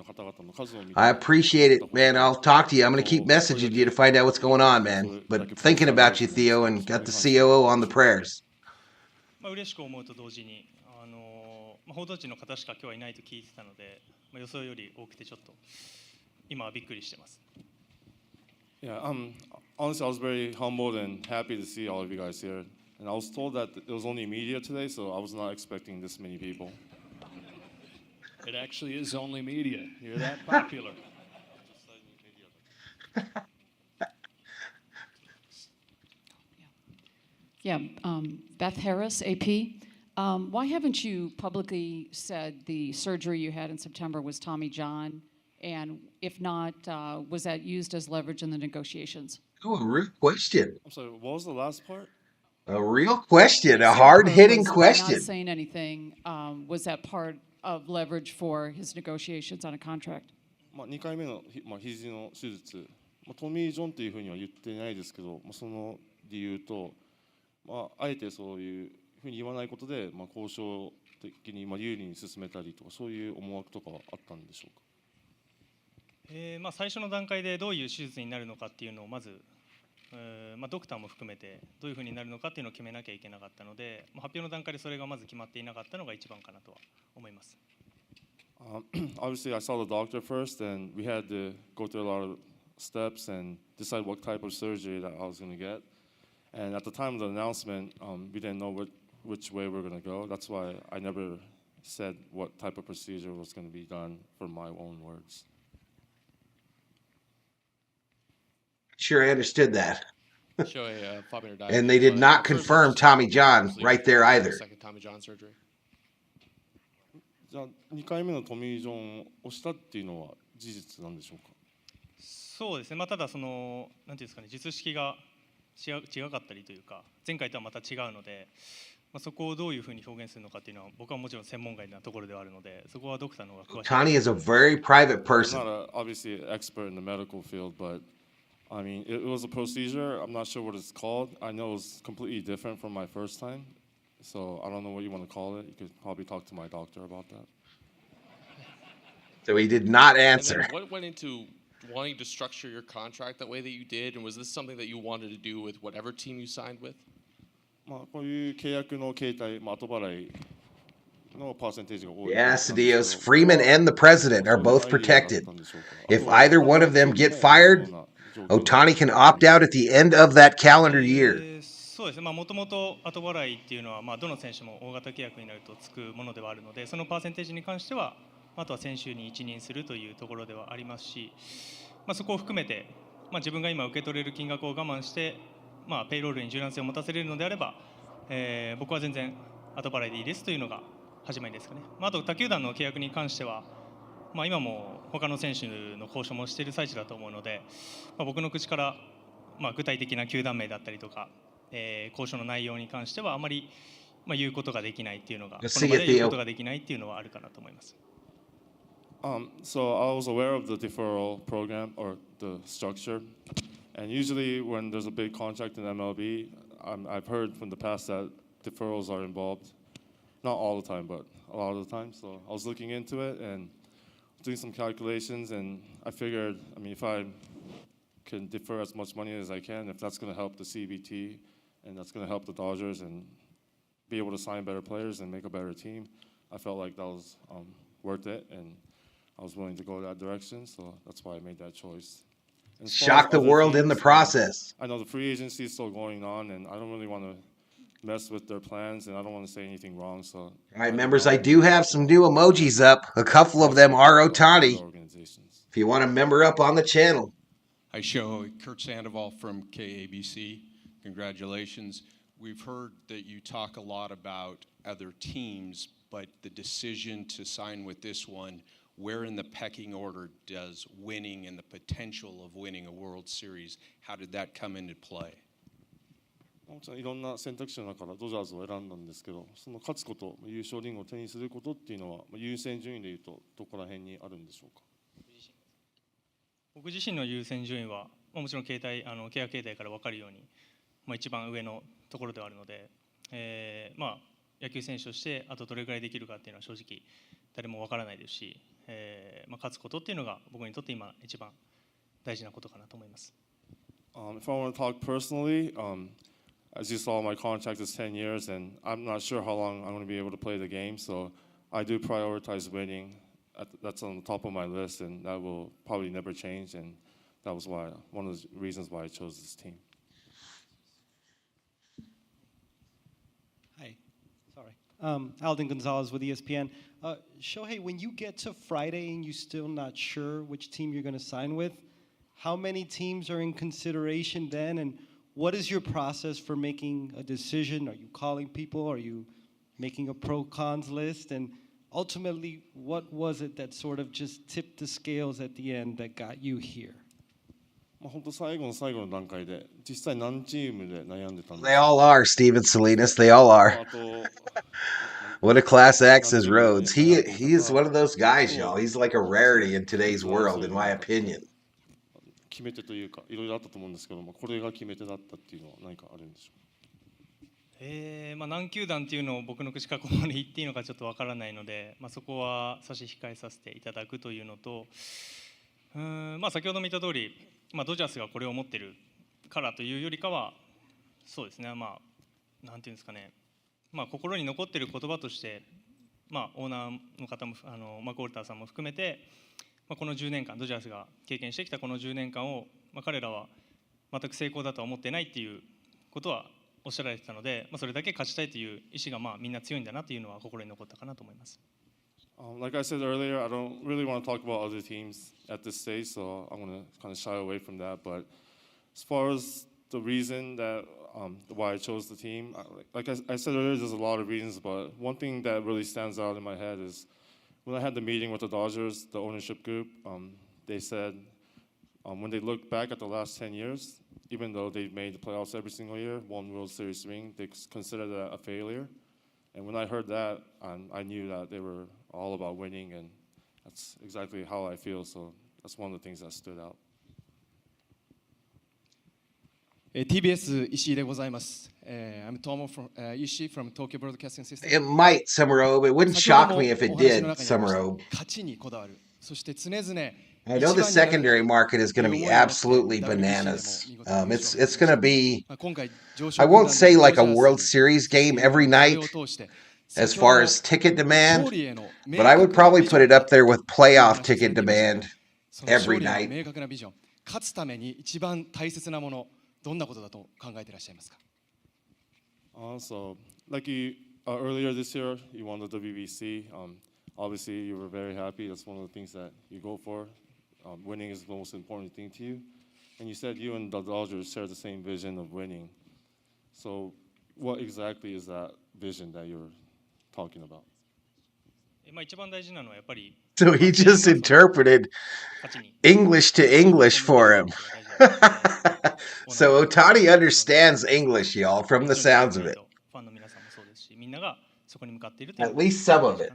Speaker 1: I appreciate it, man. I'll talk to you. I'm going to keep messaging you to find out what's going on, man. But thinking about you, Theo, and got the COO on the prayers.
Speaker 5: 嬉しく思うと同時に、報道陣の方しか今日はいないと聞いてたので、予想より多くてちょっと今はびっくりしてます。
Speaker 4: Yeah, honestly, I was very humbled and happy to see all of you guys here. And I was told that it was only media today, so I was not expecting this many people.
Speaker 2: It actually is only media. You're that popular.
Speaker 8: Yeah, Beth Harris, AP. Why haven't you publicly said the surgery you had in September was Tommy John? And if not, was that used as leverage in the negotiations?
Speaker 1: Oh, a real question.
Speaker 4: I'm sorry, what was the last part?
Speaker 1: A real question. A
Speaker 8: Sarah
Speaker 1: hard-hitting
Speaker 8: was, by not
Speaker 1: question.
Speaker 8: saying anything, was that part of leverage for his negotiations on a contract?
Speaker 4: 2回目の肘の手術、トミー・ジョンというふうには言ってないですけど、その理由と、あえてそういうふうに言わないことで、交渉的に有利に進めたりとか、そういう思惑とかはあったんでしょうか。
Speaker 5: 最初の段階でどういう手術になるのかっていうのをまず、ドクターも含めてどういうふうになるのかっていうのを決めなきゃいけなかったので、発表の段階でそれがまず決まっていなかったのが一番かなとは思います。
Speaker 4: Obviously, I saw the doctor first, and we had to go through a lot of steps and decide what type of surgery that I was going to get. And at the time of the announcement, we didn't know which way we were going to go. That's why I never said what type of procedure was going to be done for my own words.
Speaker 1: Sure, I understood that.
Speaker 9: Shohei,
Speaker 1: And they did not confirm Tommy John right there either.
Speaker 9: Second Tommy John surgery.
Speaker 4: じゃあ2回目のトミー・ジョンをしたっていうのは事実なんでしょうか。
Speaker 5: そうですね。ただそのなんていうんですかね、術式が違かったりというか、前回とはまた違うので、そこをどういうふうに表現するのかっていうのは僕はもちろん専門外なところではあるので、そこはドクターの方が詳しい。
Speaker 1: Otani is a very private person.
Speaker 4: I'm not obviously an expert in the medical field, but I mean, it was a procedure. I'm not sure what it's called. I know it's completely different from my first time. So I don't know what you want to call it. You could probably talk to my doctor about that.
Speaker 1: So he did not answer.
Speaker 9: What went into wanting to structure your contract that way that you did? And was this something that you wanted to do with whatever team you signed with?
Speaker 4: こういう契約の形態、後払いのパーセンテージが多い。
Speaker 1: Yes, Dios. Freeman and the president are both protected. If either one of them get fired, Ohtani can opt out at the end of that calendar year.
Speaker 5: そうですね。もともと後払いっていうのは、どの選手も大型契約になるとつくものではあるので、そのパーセンテージに関しては、あとは選手に一任するというところではありますし、そこを含めて、自分が今受け取れる金額を我慢して、ペイロールに柔軟性を持たせれるのであれば、僕は全然後払いでいいですというのが始まりですかね。あと他球団の契約に関しては、今も他の選手の交渉もしている最中だと思うので、僕の口から、具体的な球団名だったりとか、交渉の内容に関してはあまり、言うことができないっていうのが、この場で言うことができないっていうのはあるかなと思います。
Speaker 4: So I was aware of the deferral program or the structure, and usually when there's a big contract in MLB, I've heard from the past that deferrals are involved. Not all the time, but a lot of the time. So I was looking into it and doing some calculations, and I figured, if I can defer as much money as I can, if that's going to help the CBT and that's going to help the Dodgers and be able to sign better players and make a better team, I felt like that was worth it, and I was willing to go that direction, so that's why I made that choice.
Speaker 1: Shock the world in the process.
Speaker 4: I know the free agency is still going on, and I don't really want to mess with their plans, and I don't want to say anything wrong. So, all
Speaker 1: right, members, I do have some new emojis up. A couple of them are Ohtani. If you want to member up on the channel.
Speaker 10: Hi, Shohei. Kurt Sandoval from KABC. Congratulations. We've heard that you talk a lot about other teams, but the decision to sign with this one, where in the pecking order does winning and the potential of winning a World Series, how did that come into play?
Speaker 4: いろんな選択肢の中からドジャーズを選んだんですけど、その勝つこと、優勝リングを手にすることっていうのは優先順位でいうとどこら辺にあるんでしょうか。
Speaker 5: 僕自身の優先順位はもちろん契約形態から分かるように、一番上のところではあるので、野球選手としてあとどれぐらいできるかっていうのは正直誰も分からないですし、勝つことっていうのが僕にとって今一番大事なことかなと思います。
Speaker 4: If I want to talk personally, as you saw, my contract is 10 years, and I'm not sure how long I'm going to be able to play the game. So I do prioritize winning. That's on the top of my list, and that will probably never change. And that was one of the reasons why I chose this team.
Speaker 11: Hi, sorry. Alden Gonzalez with ESPN. Shohei, when you get to Friday and you're still not sure which team you're going to sign with, how many teams are in consideration then? And what is your process for making a decision? Are you calling people? Are you making a pro-cons list? And ultimately, what was it that sort of just tipped the scales at the end that got you here?
Speaker 4: 本当最後の最後の段階で実際何チームで悩んでたんです
Speaker 1: They
Speaker 4: か
Speaker 1: all are, Steven Salinas. They all are.
Speaker 4: あと
Speaker 1: What a class X
Speaker 4: 何
Speaker 1: is
Speaker 4: チームで
Speaker 1: Rhodes.
Speaker 4: 悩んで
Speaker 1: He's
Speaker 4: い
Speaker 1: one of
Speaker 4: た
Speaker 1: those
Speaker 4: か
Speaker 1: guys, y'all. He's like a rarity in today's world, in my opinion.
Speaker 4: 決め手というかいろいろあったと思うんですけどもこれが決め手だったっていうのは何かあるんでしょうか
Speaker 5: 何球団っていうのを僕の口からここまで言っていいのかちょっとわからないので、そこは差し控えさせていただくというのと、先ほども言った通り、ドジャースがこれを持ってるからというよりかは、そうですね、なんていうんですかね、心に残ってる言葉として、オーナーの方もマクオルターさんも含めて、この10年間ドジャースが経験してきたこの10年間を、彼らは全く成功だとは思ってないっていうことはおっしゃられてたので、それだけ勝ちたいという意思がみんな強いんだなというのは心に残ったかなと思います。
Speaker 4: Like I said earlier, I don't really want to talk about other teams at this stage, so I'm going to kind of shy away from that. But as far as the reason that why I chose the team, like I said earlier, there's a lot of reasons, but one thing that really stands out in my head is when I had the meeting with the Dodgers, the ownership group, they said when they look back at the last 10 years, even though they've made the playoffs every single year, one World Series ring, they consider that a failure. And when I heard that, I knew that they were all about winning, and that's exactly how I feel. So that's one of the things that stood out.
Speaker 12: TBS 石井でございます。I'm Tomo from 石井 from Tokyo Broadcasting System.
Speaker 1: It might, Summerobe. It wouldn't shock me if it did, Summerobe.
Speaker 12: 勝ちにこだわる。そして常々
Speaker 1: I know the secondary market is going to be absolutely bananas. It's going to be, I won't say like a World Series game every night as far as ticket demand, but I would probably put it up there with playoff ticket demand every night.
Speaker 12: 明確なビジョン。勝つために一番大切なもの、どんなことだと考えていらっしゃいますか
Speaker 4: Also, like you earlier this year, you won the WBC. Obviously, you were very happy. That's one of the things that you go for. Winning is the most important thing to you. And you said you and the Dodgers share the same vision of winning. So what exactly is that vision that you're talking about?
Speaker 5: 一番大事なのはやっぱり
Speaker 1: So he just interpreted English to English for him. So Otani understands English, y'all, from the sounds of it.
Speaker 5: ファンの皆さんもそうですし、みんながそこに向かっていると
Speaker 1: At least some of it.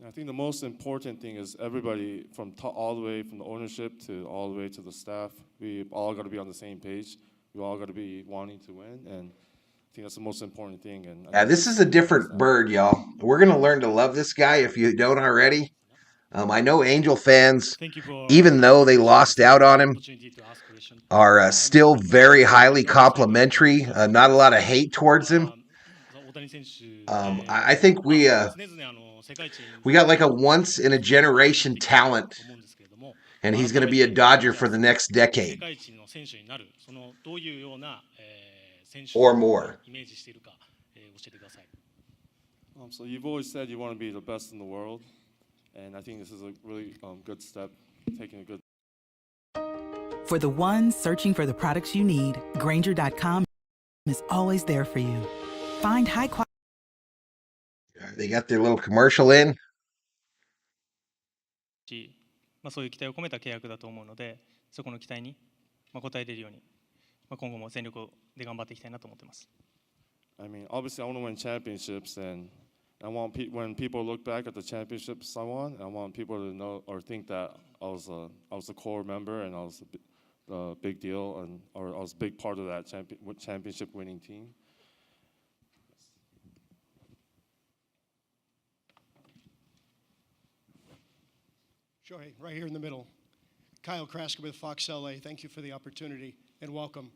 Speaker 4: I think the most important thing is everybody from all the way from the ownership to all the way to the staff, we all got to be on the same page. We all got to be wanting to win, and I think that's the most important thing. And
Speaker 1: this is a different bird, y'all. We're going to learn to love this guy if you don't already. I know Angel fans, even though they lost out on him, are still very highly complimentary. Not a lot of hate towards him. I think we got like a once-in-a-generation talent, and he's going to be a Dodger for the next decade. Or more.
Speaker 4: So you've always said you want to be the best in the world, and I think this is a really good step, taking a good.
Speaker 13: For the ones searching for the products you need, Grainger.com is always there for you. Find high quality.
Speaker 1: They got their little commercial in.
Speaker 5: そういう期待を込めた契約だと思うので、そこの期待に応えれるように、今後も全力で頑張っていきたいなと思っています。
Speaker 4: I mean, obviously, I want to win championships, and I want when people look back at the championships I won, I want people to know or think that I was a core member and I was a big deal, and or I was a big part of that championship winning team.
Speaker 14: Shohei, right here in the middle. Kyle Krasker with Fox LA. Thank you for the opportunity and welcome.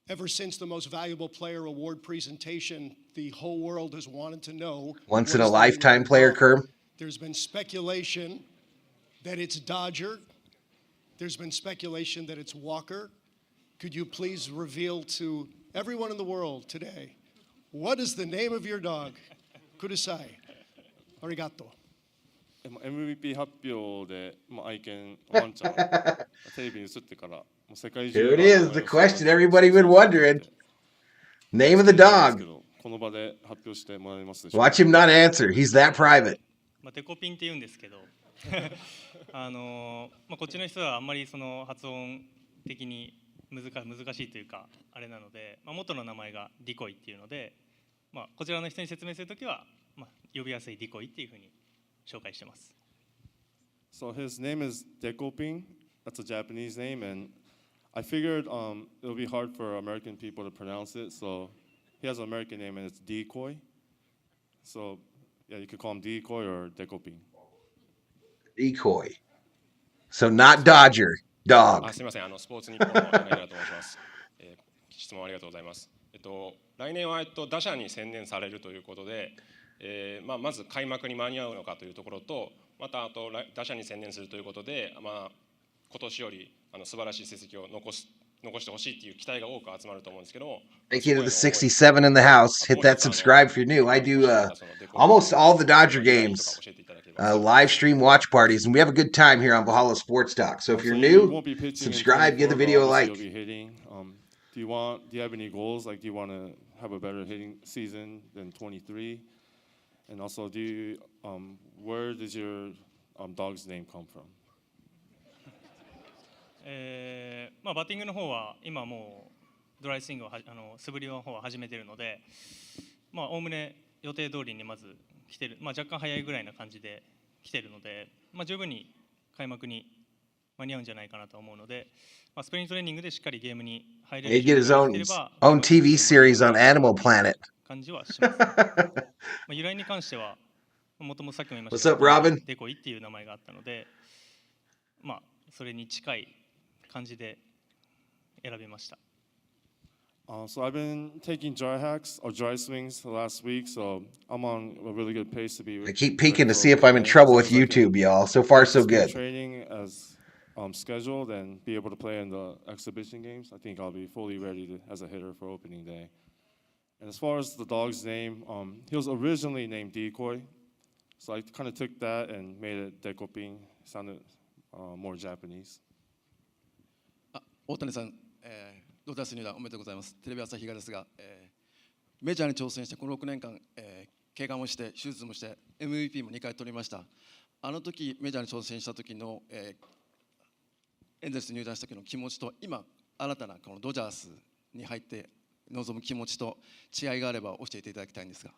Speaker 14: Ever since the Most Valuable Player Award presentation, the whole world has wanted to know.
Speaker 1: Once
Speaker 14: what
Speaker 1: in a
Speaker 14: is the name of
Speaker 1: lifetime
Speaker 14: your
Speaker 1: player,
Speaker 14: dog.
Speaker 1: Kerm.
Speaker 14: There's been speculation that it's Dodger. There's been speculation that it's Walker. Could you please reveal to everyone in the world today, what is the name of your dog? Kudasai. Arigato.
Speaker 4: MVP 発表で、愛犬ワンちゃんテレビに映ってからもう世界中
Speaker 1: Here
Speaker 4: が
Speaker 1: it is, the question everybody been wondering. Name of the dog.
Speaker 4: この場で発表してもらえますでしょうか。
Speaker 1: Watch him not answer. He's that private.
Speaker 5: デコピンって言うんですけどこっちの人はあんまりその発音的に難しいというかあれなので、元の名前がディコイっていうので、こちらの人に説明するときは、呼びやすいディコイっていうふうに紹介してます。
Speaker 4: So his name is Dekoping. That's a Japanese name, and I figured it'll be hard for American people to pronounce it. So he has an American name, and it's Decoy. So yeah, you could call him Decoy or Dekoping.
Speaker 1: Decoy. So not Dodger, dog.
Speaker 15: すみません、スポーツ日本の柳原と申します。質問ありがとうございます。来年は打者に専念されるということで、まず開幕に間に合うのかというところと、また打者に専念するということで、今年より素晴らしい成績を残してほしいという期待が多く集まると思うんですけども。
Speaker 1: Thank you to the 67 in the house. Hit that subscribe if you're new. I do almost all the Dodger games, live stream watch parties, and we have a good time here on Valhalla Sports Talk. So if you're new, subscribe, give the video a like.
Speaker 4: Do you have any goals? Like, do you want to have a better hitting season than 23? And also, where does your dog's name come from?
Speaker 5: バッティングの方は今もうドライスイングを素振りの方は始めているので、おおむね予定通りにまず来てる、若干早いぐらいな感じで来てるので、十分に開幕に間に合うんじゃないかなと思うので、スプリングトレーニングでしっかりゲームに入れる。
Speaker 1: He'd get his own TV series on Animal Planet.
Speaker 5: 感じはします。由来に関してはもともとさっきも言いました
Speaker 1: What's up, Robin?
Speaker 5: デコイっていう名前があったので、それに近い感じで選びました。
Speaker 4: So I've been taking dry hacks or dry swings the last week, so I'm on a really good pace to be.
Speaker 1: I keep peeking to see if I'm in trouble with YouTube, y'all. So far, so good.
Speaker 4: Training as scheduled and be able to play in the exhibition games. I think I'll be fully ready as a hitter for opening day. And as far as the dog's name, he was originally named Decoy, so I kind of took that and made it Dekoping. Sounded more Japanese.
Speaker 12: 大谷さん、ドジャース入団おめでとうございます。テレビ朝日がですが、メジャーに挑戦してこの6年間、怪我もして手術もして MVP も2回取りました。あの時メジャーに挑戦した時の、エンゼルス入団した時の気持ちと今新たなこのドジャースに入って臨む気持ちと違いがあれば教えていただきたいんですが。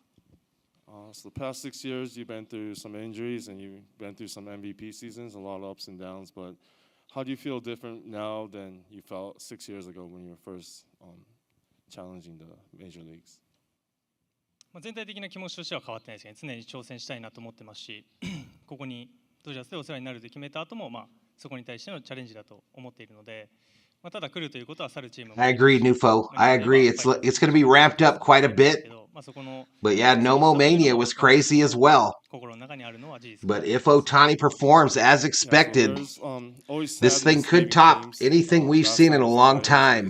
Speaker 4: So the past 6 years, you've been through some injuries and you've been through some MVP seasons, a lot of ups and downs. But how do you feel different now than you felt 6 years ago when you were first challenging the major leagues?
Speaker 5: 全体的な気持ちとしては変わってないですね。常に挑戦したいなと思ってますし、ここにドジャースでお世話になると決めた後も、そこに対してのチャレンジだと思っているので、ただ来るということは去るチームも。
Speaker 1: I agree, Nufo. I agree. It's going to be ramped up quite a bit. But yeah, Nomo Mania was crazy as well. But if Ohtani performs as expected, this thing could top anything we've seen in a long time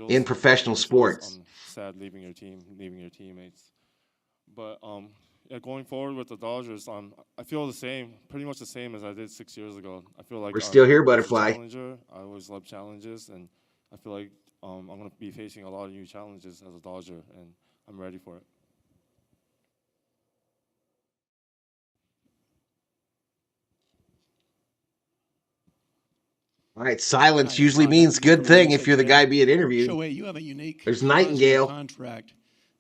Speaker 1: in professional sports.
Speaker 4: Sad leaving your team, leaving your teammates. But going forward with the Dodgers, I feel the same, pretty much the same as I did 6 years ago. I feel like
Speaker 1: we're still here, Butterfly.
Speaker 4: I always love challenges, and I feel like I'm going to be facing a lot of new challenges as a Dodger, and I'm ready for it.
Speaker 1: All right, silence usually means good thing if you're the guy being interviewed.
Speaker 16: Shohei, you have a unique
Speaker 1: There's Nightingale
Speaker 16: contract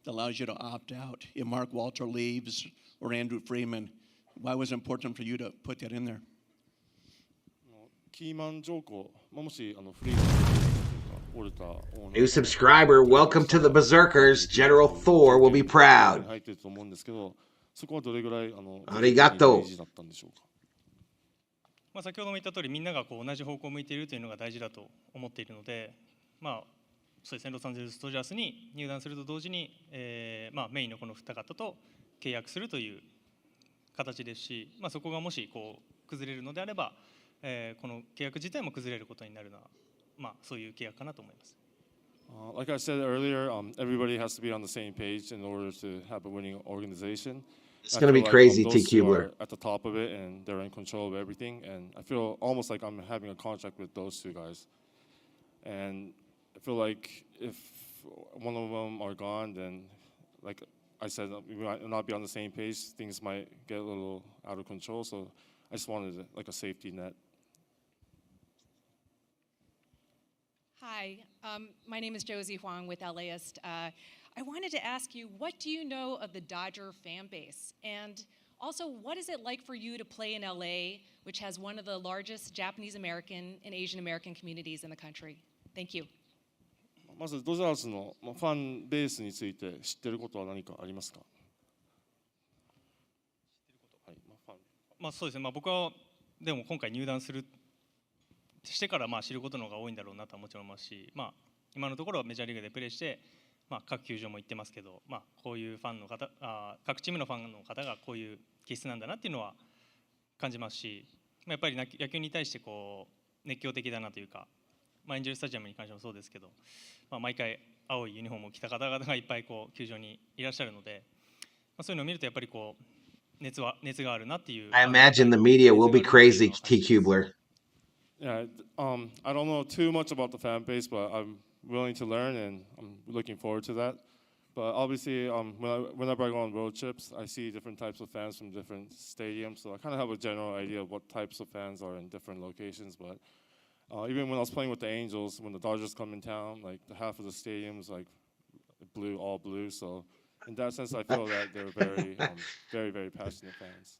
Speaker 16: that allows you to opt out if Mark Walter leaves or Andrew Freeman. Why was it important for you to put that in there?
Speaker 1: New subscriber, welcome to the Berserkers. General Thor will be proud. Arigato.
Speaker 5: 先ほども言った通りみんなが同じ方向を向いているというのが大事だと思っているので、そうですね、ロサンゼルス・ドジャースに入団すると同時に、メインのこの2方と契約するという形ですし、そこがもしこう崩れるのであれば、この契約自体も崩れることになるのは、そういう契約かなと思います。
Speaker 4: Like I said earlier, everybody has to be on the same page in order to have a winning organization.
Speaker 1: It's going to be crazy, T. Kubler.
Speaker 4: At the top of it, and they're in control of everything. And I feel almost like I'm having a contract with those two guys. And I feel like if one of them are gone, then, like I said, we might not be on the same page. Things might get a little out of control. So I just wanted like a safety net.
Speaker 17: Hi, my name is Josie Huang with LAist. I wanted to ask you, what do you know of the Dodger fan base? And also, what is it like for you to play in LA, which has one of the largest Japanese American and Asian American communities in the country? Thank you.
Speaker 4: まずドジャースのファンベースについて知っていることは何かありますか？
Speaker 5: そうですね、僕はでも今回入団してから知ることの方が多いんだろうなとはもちろん思いますし、今のところはメジャーリーグでプレーして、各球場も行ってますけど、こういうファンの方、各チームのファンの方がこういう気質なんだなっていうのは感じますし、やっぱり野球に対してこう熱狂的だなというか、エンジェルスタジアムに関してもそうですけど、毎回青いユニフォームを着た方々がいっぱいこう球場にいらっしゃるので、そういうのを見るとやっぱりこう熱があるなっていう。
Speaker 1: I imagine the media will be crazy, T. Kubler.
Speaker 4: Yeah, I don't know too much about the fan base, but I'm willing to learn, and I'm looking forward to that. But obviously, whenever I go on road trips, I see different types of fans from different stadiums, so I kind of have a general idea of what types of fans are in different locations. But even when I was playing with the Angels, when the Dodgers come in town, like the half of the stadium's like blue, all blue. So in that sense, I feel that they're very, very, very passionate fans.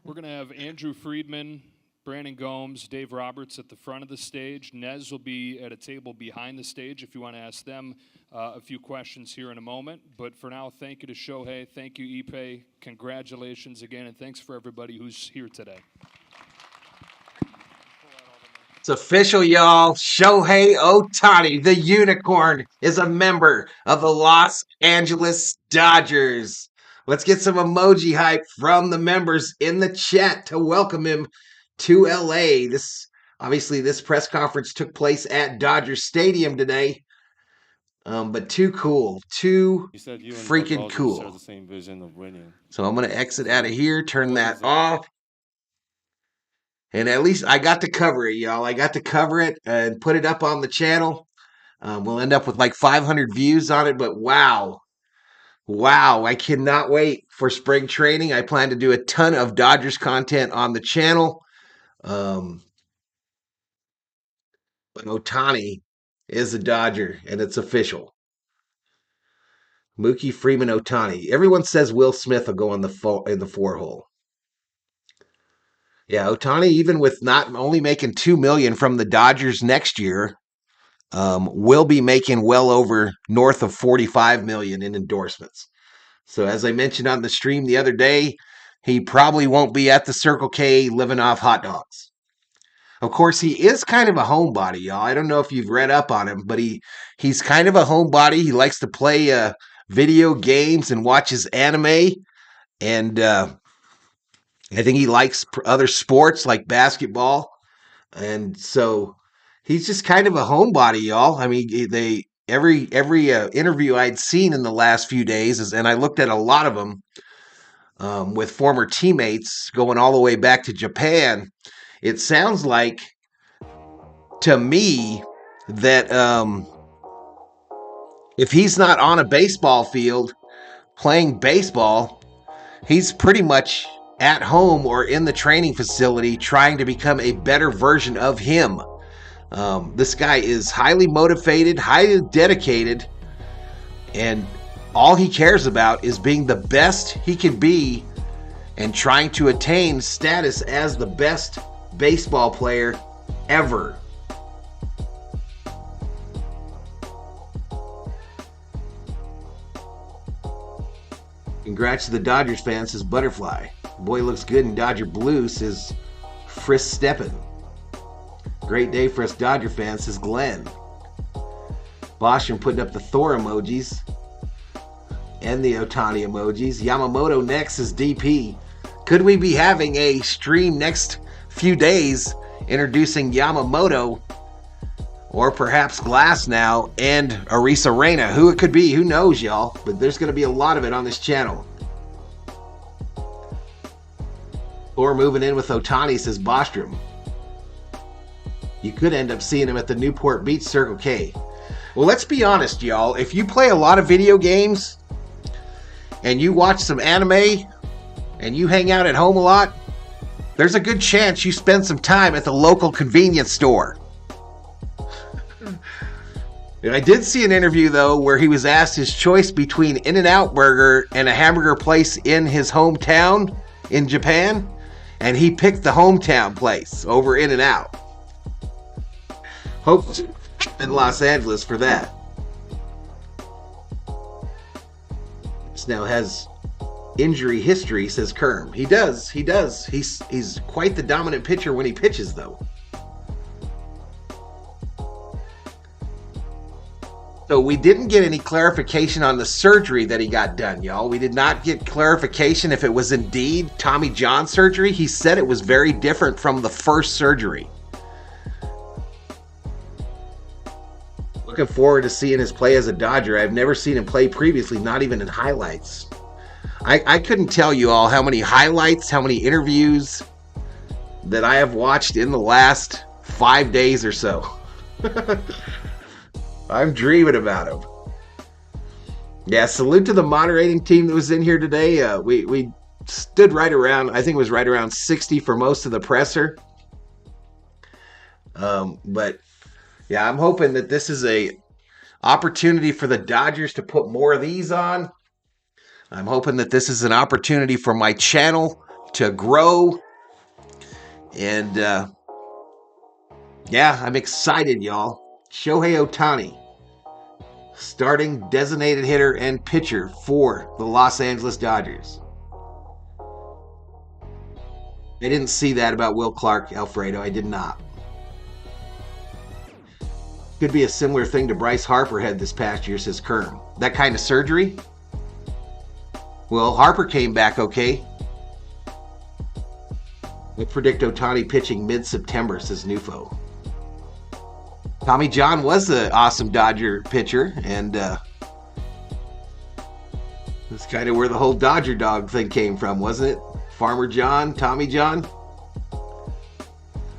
Speaker 2: We're going to have Andrew Friedman, Brandon Gomes, Dave Roberts at the front of the stage. Nez will be at a table behind the stage if you want to ask them a few questions here in a moment. But for now, thank you to Shohei. Thank you, Ippei. Congratulations again, and thanks for everybody who's here today.
Speaker 1: It's official, y'all. Shohei Ohtani, the unicorn, is a member of the Los Angeles Dodgers. Let's get some emoji hype from the members in the chat to welcome him to LA. This press conference took place at Dodger Stadium today. But too cool. Too freaking cool.
Speaker 4: Share the same vision of winning.
Speaker 1: So I'm going to exit out of here, turn that off. And at least I got to cover it, y'all. I got to cover it and put it up on the channel. We'll end up with like 500 views on it, but wow. Wow, I cannot wait for spring training. I plan to do a ton of Dodgers content on the channel. But Ohtani is a Dodger, and it's official. Mookie Freeman Ohtani. Everyone says Will Smith will go in the 4-hole. Yeah, Ohtani, even with not only making $2 million from the Dodgers next year, will be making well over north of $45 million in endorsements. So as I mentioned on the stream the other day, he probably won't be at the Circle K living off hot dogs. Of course, he is kind of a homebody, y'all. I don't know if you've read up on him, but he's kind of a homebody. He likes to play video games and watches anime, and I think he likes other sports like basketball, and so he's just kind of a homebody, y'all. I mean, every interview I'd seen in the last few days, and I looked at a lot of them with former teammates going all the way back to Japan. It sounds like to me that if he's not on a baseball field playing baseball, he's pretty much at home or in the training facility trying to become a better version of him. This guy is highly motivated, highly dedicated, and all he cares about is being the best he can be and trying to attain status as the best baseball player ever. Congrats to the Dodgers fans, says Butterfly. Boy looks good in Dodger blue, says Frisk Steppen. Great day for us Dodger fans, says Glenn. Bostrom putting up the Thor emojis and the Ohtani emojis. Yamamoto next is DP. Could we be having a stream next few days introducing Yamamoto or perhaps Glass now and Arisa Reina? Who it could be, who knows, y'all? But there's going to be a lot of it on this channel. Or moving in with Ohtani, says Bostrom. You could end up seeing him at the Newport Beach Circle K. Well, let's be honest, y'all. If you play a lot of video games and you watch some anime and you hang out at home a lot, there's a good chance you spend some time at the local convenience store. And I did see an interview, though, where he was asked his choice between In-N-Out Burger and a hamburger place in his hometown in Japan, and he picked the hometown place over In-N-Out. Hope in Los Angeles for that. This now has injury history, says Kerm. He does. He's quite the dominant pitcher when he pitches, though. So we didn't get any clarification on the surgery that he got done, y'all. We did not get clarification if it was indeed Tommy John surgery. He said it was very different from the first surgery. Looking forward to seeing his play as a Dodger. I've never seen him play previously, not even in highlights. I couldn't tell you all how many highlights, how many interviews that I have watched in the last 5 days or so. I'm dreaming about him. Yeah, salute to the moderating team that was in here today. We stood right around, I think it was right around 60 for most of the presser. But yeah, I'm hoping that this is a opportunity for the Dodgers to put more of these on. I'm hoping that this is an opportunity for my channel to grow. And yeah, I'm excited, y'all. Shohei Ohtani, starting designated hitter and pitcher for the Los Angeles Dodgers. I didn't see that about Will Clark, Alfredo. I did not. Could be a similar thing to Bryce Harper had this past year, says Kerm. That kind of surgery? Well, Harper came back okay. I predict Ohtani pitching mid-September, says Nufo. Tommy John was an awesome Dodger pitcher, and that's kind of where the whole Dodger dog thing came from, wasn't it? Farmer John, Tommy John.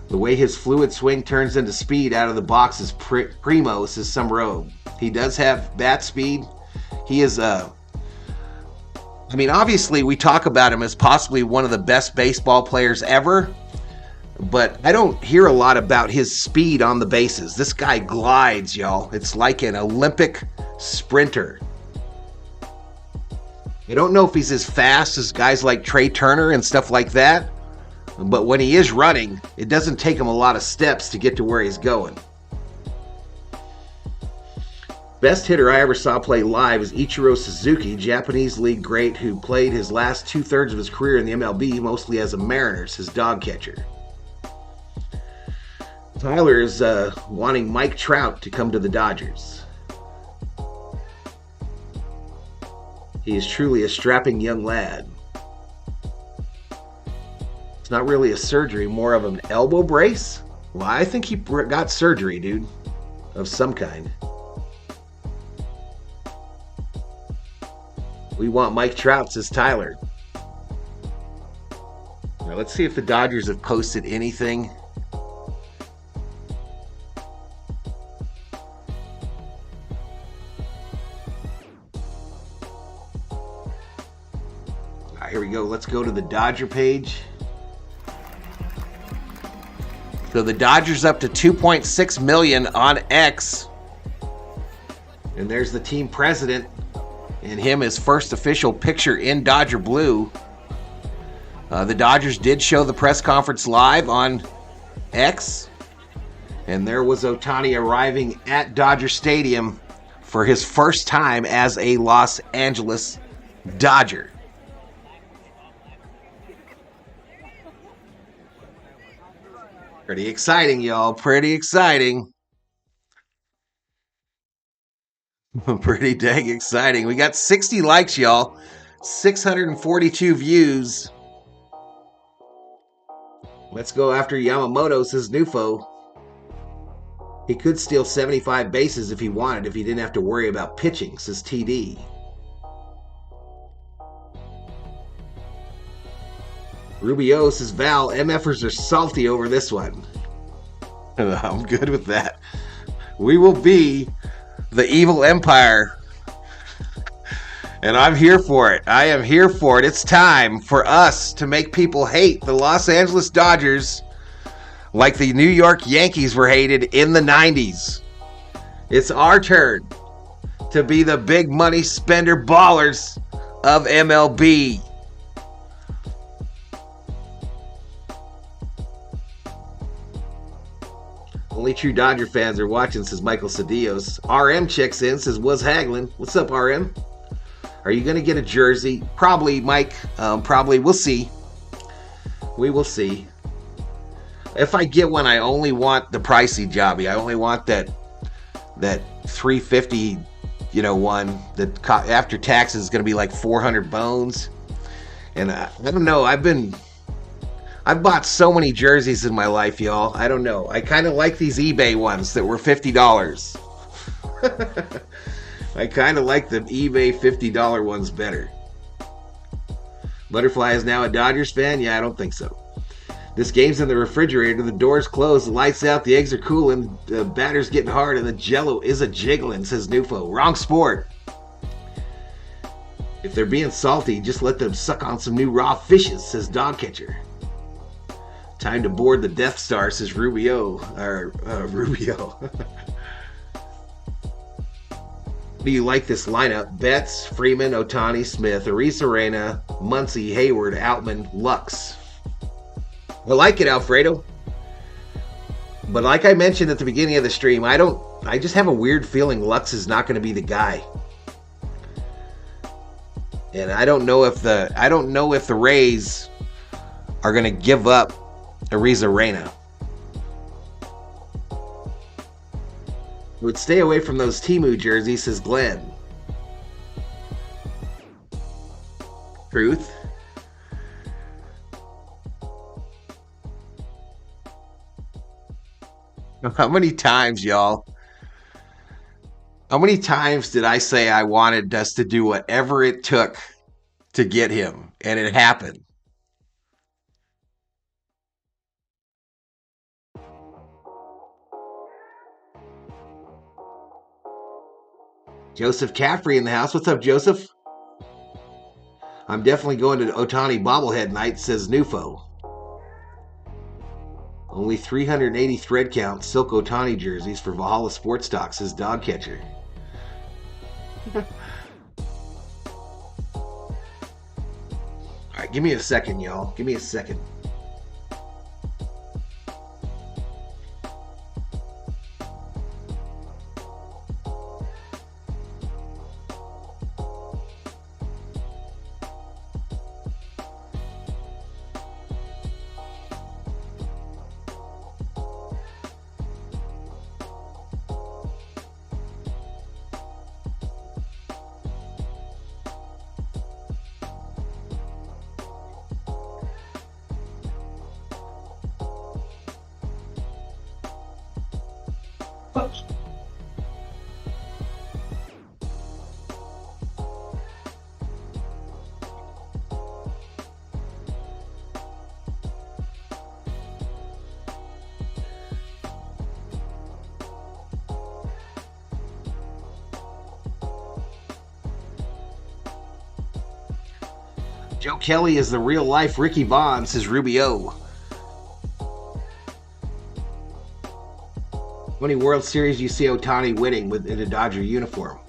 Speaker 1: The way his fluid swing turns into speed out of the box is primo, says some rogue. He does have bat speed. He is I mean, obviously we talk about him as possibly one of the best baseball players ever, but I don't hear a lot about his speed on the bases. This guy glides, y'all. It's like an Olympic sprinter. I don't know if he's as fast as guys like Trey Turner and stuff like that, but when he is running, it doesn't take him a lot of steps to get to where he's going. Best hitter I ever saw play live is Ichiro Suzuki, Japanese league great who played his last 2/3 of his career in the MLB, mostly as a Mariners, his dog catcher. Tyler is wanting Mike Trout to come to the Dodgers. He is truly a strapping young lad. It's not really a surgery, more of an elbow brace? Well, I think he got surgery, dude, of some kind. We want Mike Trout, says Tyler. Now let's see if the Dodgers have posted anything. Here we go. Let's go to the Dodger page. So the Dodgers up to 2.6 million on X. And there's the team president and him, his first official picture in Dodger blue. The Dodgers did show the press conference live on X. And there was Ohtani arriving at Dodger Stadium for his first time as a Los Angeles Dodger. Pretty exciting, y'all. Pretty exciting. Pretty dang exciting. We got 60 likes, y'all. 642 views. Let's go after Yamamoto, says Nufo. He could steal 75 bases if he wanted, if he didn't have to worry about pitching, says TD. Rubio says, Val, MFers are salty over this one. I'm good with that. We will be the evil empire. And I'm here for it. I am here for it. It's time for us to make people hate the Los Angeles Dodgers like the New York Yankees were hated in the 90s. It's our turn to be the big money spender ballers of MLB. Only true Dodger fans are watching, says Michael Cedillos. RM checks in, says, was haggling. What's up, RM? Are you going to get a jersey? Probably, Mike. Probably. We'll see. We will see. If I get one, I only want the pricey jobby. I only want that $350, one that after taxes is going to be like 400 bones. And I don't know. I've bought so many jerseys in my life, y'all. I don't know. I kind of like these eBay ones that were $50. I kind of like the eBay $50 ones better. Butterfly is now a Dodgers fan? Yeah, I don't think so. This game's in the refrigerator. The door's closed. The lights out. The eggs are cooling. The batter's getting hard. And the jello is a jiggling, says Nufo. Wrong sport. If they're being salty, just let them suck on some new raw fishes, says Dogcatcher. Time to board the Death Star, says Rubio. Rubio. Do you like this lineup? Betts, Freeman, Otani, Smith, Arena, Muncy, Hayward, Outman, Lux. I like it, Alfredo. But like I mentioned at the beginning of the stream, I just have a weird feeling Lux is not going to be the guy. And I don't know if the Rays are going to give up Arena. Would stay away from those Temu jerseys, says Glenn. Truth. How many times, y'all? How many times did I say I wanted us to do whatever it took to get him? And it happened. Joseph Caffrey in the house. What's up, Joseph? I'm definitely going to Otani bobblehead night, says Nufo. Only 380 thread count Silk Otani jerseys for Valhalla Sports Talk, says Dogcatcher. All right, give me a second, y'all. Give me a second. Joe Kelly is the real-life Ricky Vaughn, says Rubio. How many World Series do you see Otani winning in a Dodger uniform?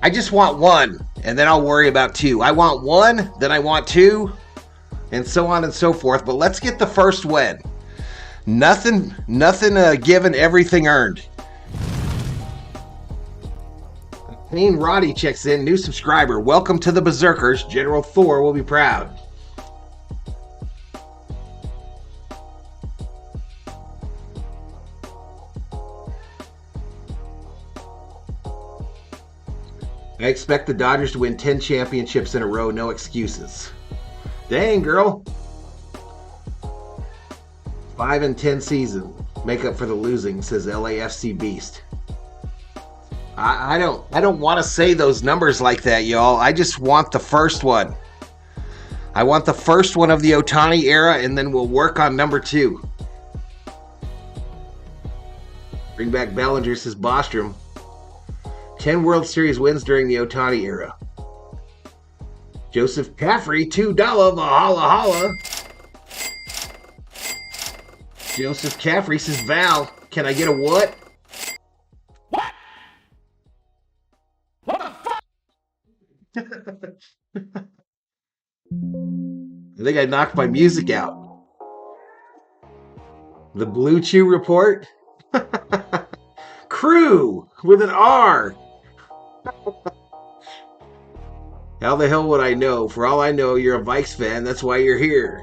Speaker 1: I just want one, and then I'll worry about two. I want one, then I want two, and so on and so forth. But let's get the first win. Nothing given, everything earned. Payne Roddy checks in, new subscriber. Welcome to the Berserkers. General Thor will be proud. I expect the Dodgers to win 10 championships in a row. No excuses. Dang, girl. 5-10 season. Make up for the losing, says LAFC Beast. I don't want to say those numbers like that, y'all. I just want the first one. I want the first one of the Ohtani era, and then we'll work on number 2. Bring back Bellinger, says Bostrom. 10 World Series wins during the Ohtani era. Joseph Caffrey, $2, Valhalla holla. Joseph Caffrey says, Val, can I get a what?
Speaker 2: What? What the fuck?
Speaker 1: I think I knocked my music out. The Blue Chew Report? Crew with an R. How the hell would I know? For all I know, you're a Vikes fan. That's why you're here.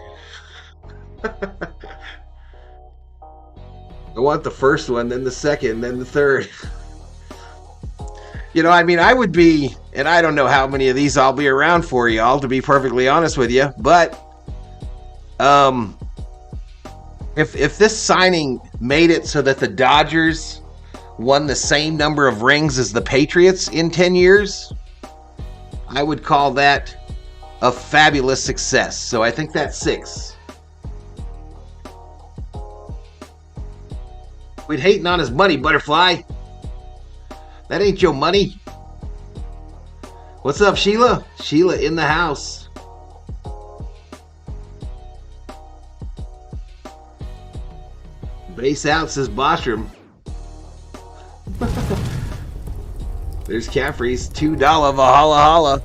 Speaker 1: I want the first one, then the second, then the third. You know, I mean, I would be, and I don't know how many of these I'll be around for, y'all, to be perfectly honest with you, but if this signing made it so that the Dodgers won the same number of rings as the Patriots in 10 years, I would call that a fabulous success. So I think that's 6. Quit hating on his money, Butterfly. That ain't your money. What's up, Sheila? Sheila in the house. Base out, says Bostrom. There's Caffrey's $2 Valhalla holla.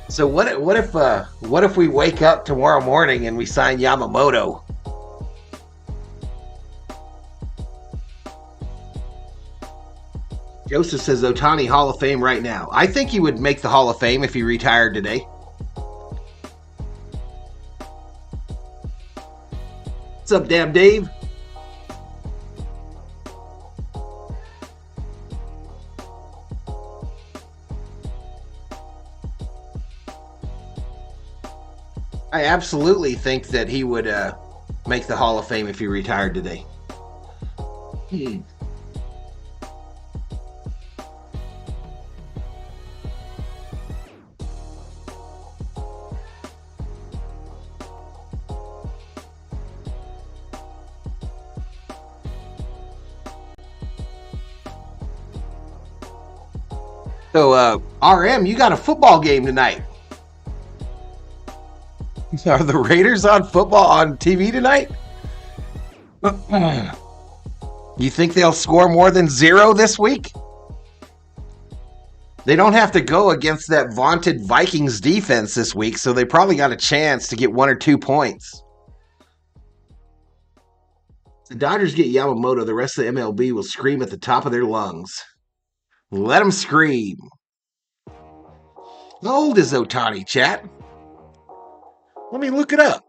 Speaker 1: So what if we wake up tomorrow morning and we sign Yamamoto? Joseph says Ohtani Hall of Fame right now. I think he would make the Hall of Fame if he retired today. What's up, Dab Dave? I absolutely think that he would make the Hall of Fame if he retired today. So, RM, you got a football game tonight. Are the Raiders on football on TV tonight? You think they'll score more than 0 this week? They don't have to go against that vaunted Vikings defense this week, so they probably got a chance to get 1 or 2 points. The Dodgers get Yamamoto, the rest of the MLB will scream at the top of their lungs. Let them scream. How old is Otani, chat? Let me look it up.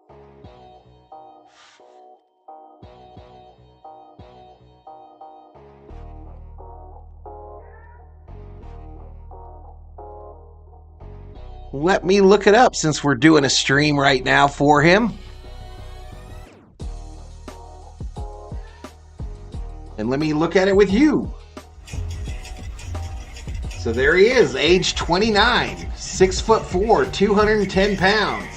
Speaker 1: Let me look it up since we're doing a stream right now for him. And let me look at it with you. So there he is, age 29, 6'4", 210 pounds.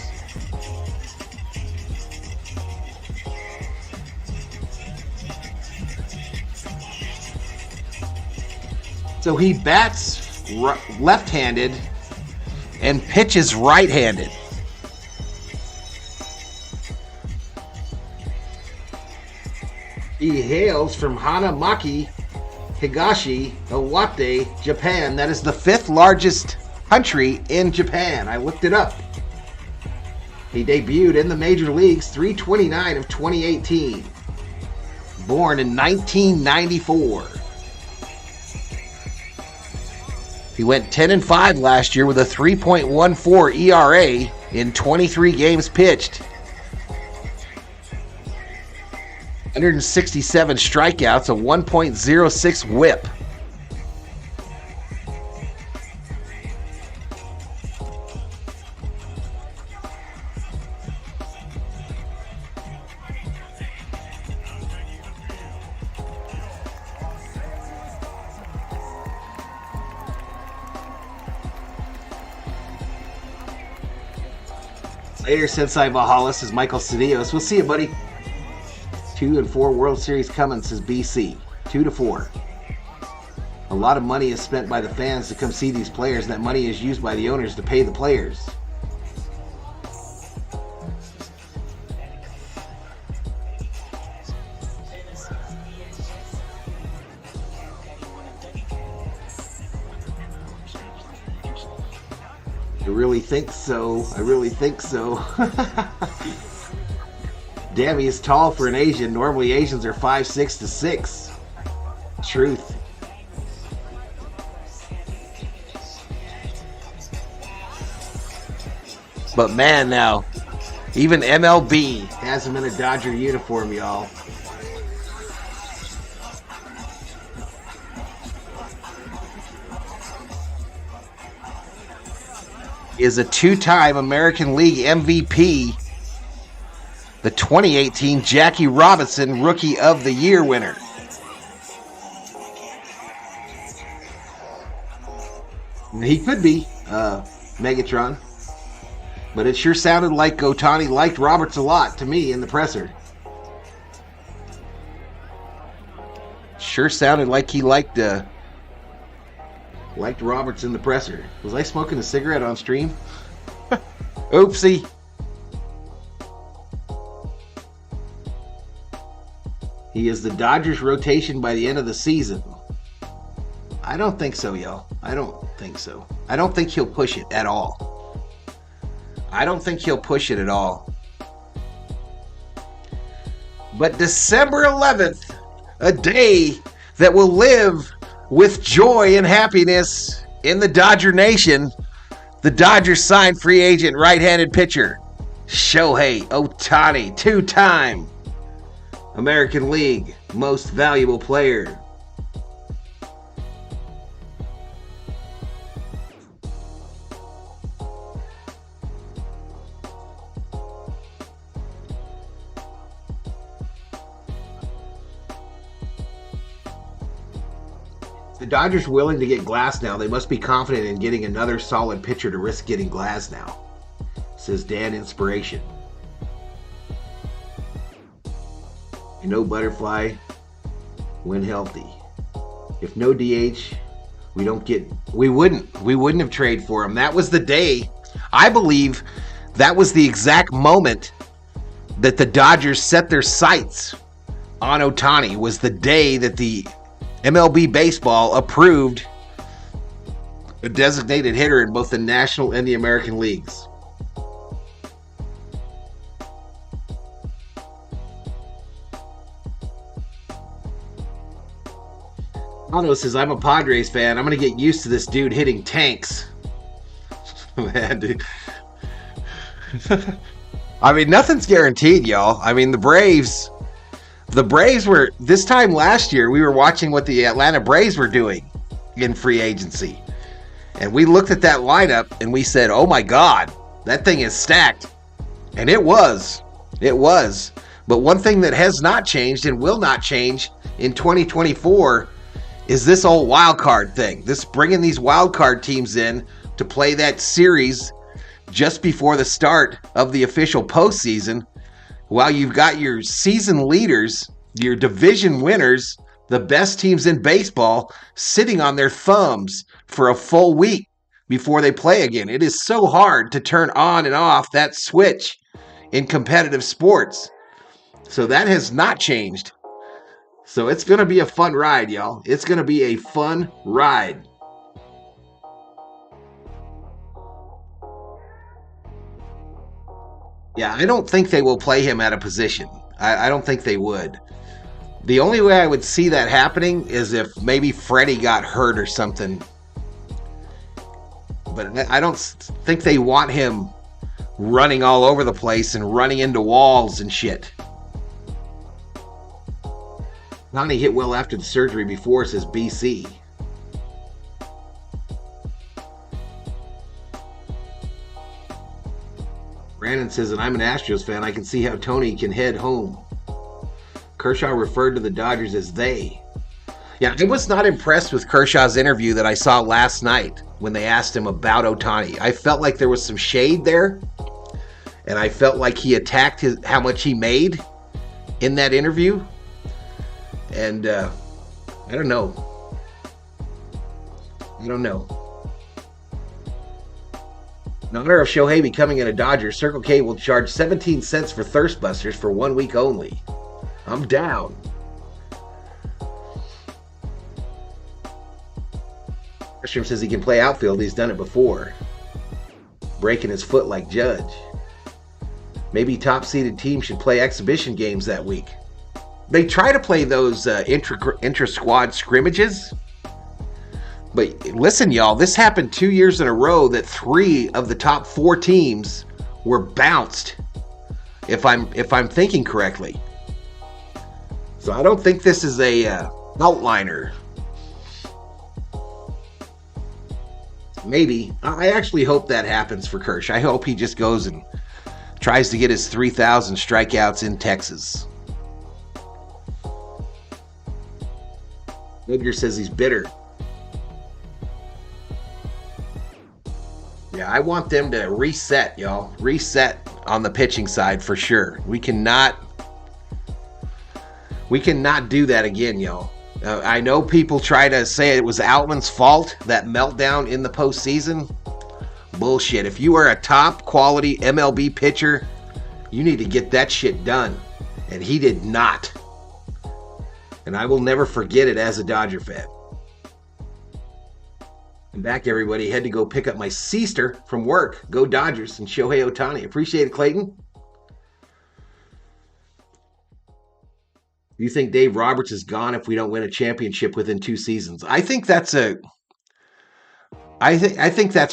Speaker 1: So he bats left-handed and pitches right-handed. He hails from Hanamaki, Higashi, Iwate, Japan. That is the 5th largest country in Japan. I looked it up. He debuted in the major leagues 3/29 of 2018. Born in 1994. He went 10-5 last year with a 3.14 ERA in 23 games pitched. 167 strikeouts, a 1.06 whip. Later, Sensei Valhalla, says Michael Cedillos. We'll see you, buddy. 2 and 4 World Series coming, says BC. 2-4. A lot of money is spent by the fans to come see these players, and that money is used by the owners to pay the players. I really think so. I really think so. Damn, he is tall for an Asian. Normally Asians are 5'6" to 6. Truth. But man, now, even MLB has him in a Dodger uniform, y'all. Is a two-time American League MVP, the 2018 Jackie Robinson Rookie of the Year winner. He could be Megatron, but it sure sounded like Ohtani liked Roberts a lot to me in the presser. Sure sounded like he liked Roberts in the presser. Was I smoking a cigarette on stream? Oopsie. He is the Dodgers rotation by the end of the season. I don't think so, y'all. I don't think so. I don't think he'll push it at all. I don't think he'll push it at all. But December 11th, a day that will live with joy and happiness in the Dodger Nation, the Dodgers signed free agent right-handed pitcher Shohei Ohtani, two-time American League Most Valuable Player. The Dodgers willing to get Glass now. They must be confident in getting another solid pitcher to risk getting Glass now, says Dan Inspiration. You know, Butterfly, when healthy. If no DH, we wouldn't have traded for him. That was the day. I believe that was the exact moment that the Dodgers set their sights on Ohtani, was the day that the MLB Baseball approved a designated hitter in both the National and the American Leagues. Otto says, I'm a Padres fan. I'm going to get used to this dude hitting tanks. Man, dude. I mean, nothing's guaranteed, y'all. I mean, the Braves were, this time last year, we were watching what the Atlanta Braves were doing in free agency. And we looked at that lineup and we said, oh my God, that thing is stacked. And it was. It was. But one thing that has not changed and will not change in 2024 is this old wild card thing. This bringing these wild card teams in to play that series just before the start of the official postseason, while you've got your season leaders, your division winners, the best teams in baseball, sitting on their thumbs for a full week before they play again. It is so hard to turn on and off that switch in competitive sports. So that has not changed. So it's going to be a fun ride, y'all. It's going to be a fun ride. Yeah, I don't think they will play him at a position. I don't think they would. The only way I would see that happening is if maybe Freddie got hurt or something but I don't think they want him running all over the place and running into walls and shit. Ohtani hit well after the surgery before, says BC. Brandon says that I'm an Astros fan. I can see how Tony can head home. Kershaw referred to the Dodgers as they. Yeah, I was not impressed with Kershaw's interview that I saw last night when they asked him about Ohtani. I felt like there was some shade there, and I felt like he attacked how much he made in that interview. And I don't know. In honor of Shohei becoming a Dodger, Circle K will charge 17 cents for Thirst Busters for 1 week only. I'm down. Gresham says he can play outfield. He's done it before. Breaking his foot like Judge. Maybe top-seeded teams should play exhibition games that week. They try to play those intra-squad scrimmages. But listen, y'all, this happened 2 years in a row that 3 of the top 4 teams were bounced, if I'm thinking correctly. So I don't think this is a outliner. Maybe. I actually hope that happens for Kersh. I hope he just goes and tries to get his 3,000 strikeouts in Texas. Edgar says he's bitter. Yeah, I want them to reset, y'all. Reset on the pitching side for sure. We cannot do that again, y'all. I know people try to say it was Outman's fault, that meltdown in the postseason. Bullshit. If you are a top quality MLB pitcher, you need to get that shit done. And he did not. And I will never forget it as a Dodger fan. And back, everybody. Had to go pick up my sister from work. Go Dodgers and Shohei Ohtani. Appreciate it, Clayton. You think Dave Roberts is gone if we don't win a championship within 2 seasons? I think that's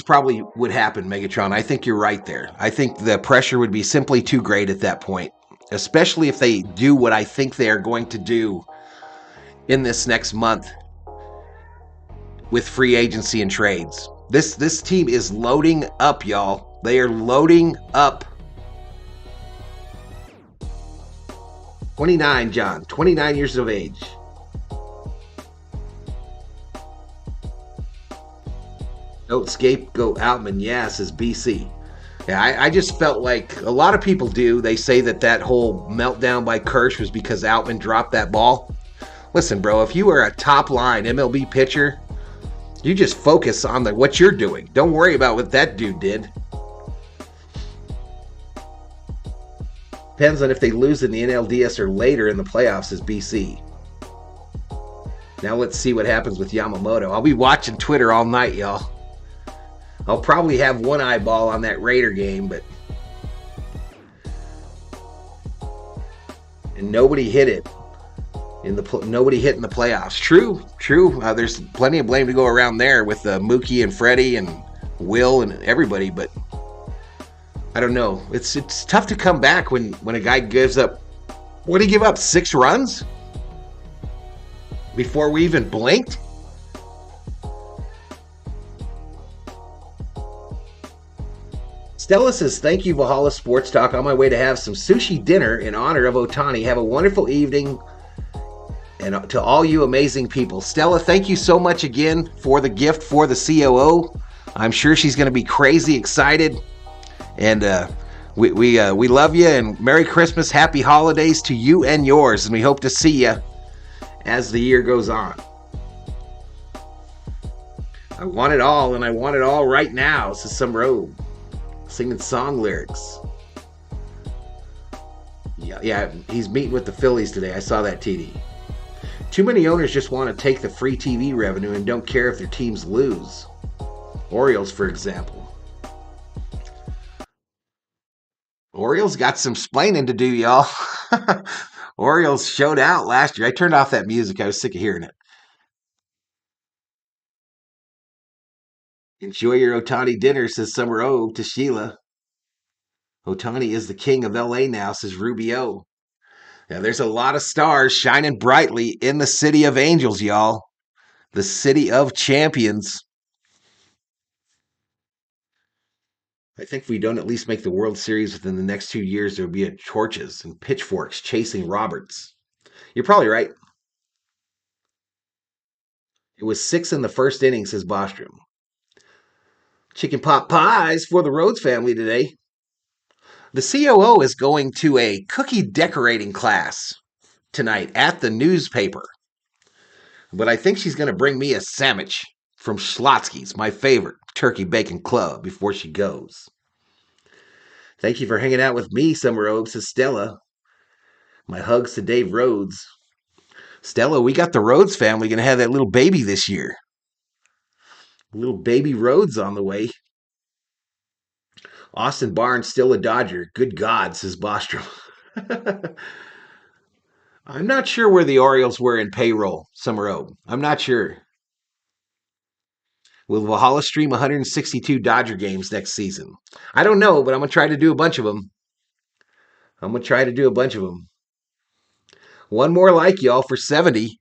Speaker 1: probably would happen, Megatron. I think you're right there. I think the pressure would be simply too great at that point, especially if they do what I think they are going to do in this next month with free agency and trades. This team is loading up, y'all. They are loading up. 29, John. 29 years of age. Don't scapegoat Outman. Yeah, says BC. Yeah, I just felt like a lot of people do. They say that whole meltdown by Kersh was because Outman dropped that ball. Listen, bro, if you are a top-line MLB pitcher, you just focus on what you're doing. Don't worry about what that dude did. Depends on if they lose in the NLDS or later in the playoffs, as BC. Now let's see what happens with Yamamoto. I'll be watching Twitter all night, y'all. I'll probably have one eyeball on that Raider game, but... And nobody hit it. Nobody hit in the playoffs. True. There's plenty of blame to go around there with Mookie and Freddie and Will and everybody, but... I don't know. It's tough to come back when a guy gives up... What did he give up? 6 runs? Before we even blinked? Stella says, thank you, Valhalla Sports Talk. On my way to have some sushi dinner in honor of Ohtani. Have a wonderful evening. And to all you amazing people. Stella, thank you so much again for the gift for the COO. I'm sure she's going to be crazy excited. And we love you, and Merry Christmas, Happy Holidays to you and yours, and we hope to see you as the year goes on. I want it all, and I want it all right now, says some robe. Singing song lyrics. Yeah, he's meeting with the Phillies today. I saw that TD. Too many owners just want to take the free TV revenue and don't care if their teams lose. Orioles, for example. Orioles got some splaining to do, y'all. Orioles showed out last year. I turned off that music. I was sick of hearing it. Enjoy your Otani dinner, says Summer O to Sheila. Otani is the king of LA now, says Rubio. Now, there's a lot of stars shining brightly in the city of angels, y'all. The city of champions. I think if we don't at least make the World Series within the next 2 years, there will be torches and pitchforks chasing Roberts. You're probably right. It was 6 in the first inning, says Bostrom. Chicken pot pies for the Rhodes family today. The COO is going to a cookie decorating class tonight at the newspaper. But I think she's going to bring me a sandwich from Schlotsky's, my favorite turkey bacon club, before she goes. Thank you for hanging out with me, Summer Oaks, says Stella. My hugs to Dave Rhodes. Stella, we got the Rhodes family going to have that little baby this year. Little baby Rhodes on the way. Austin Barnes still a Dodger. Good God, says Bostrom. I'm not sure where the Orioles were in payroll, Summer Oak. I'm not sure. Will Valhalla stream 162 Dodger games next season? I don't know, but I'm going to try to do a bunch of them. One more like y'all for 70.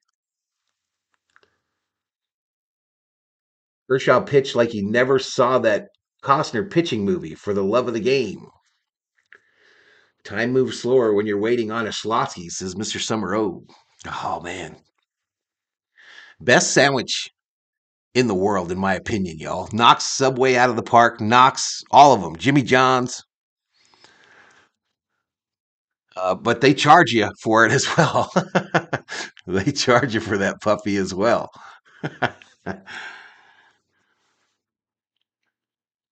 Speaker 1: Kershaw pitched like he never saw that Costner pitching movie, For the Love of the Game. Time moves slower when you're waiting on a Schlotsky, says Mr. Summer O. Oh, man. Best sandwich in the world, in my opinion, y'all. Knocks Subway out of the park. Knocks all of them. Jimmy John's. But they charge you for it as well. They charge you for that puppy as well.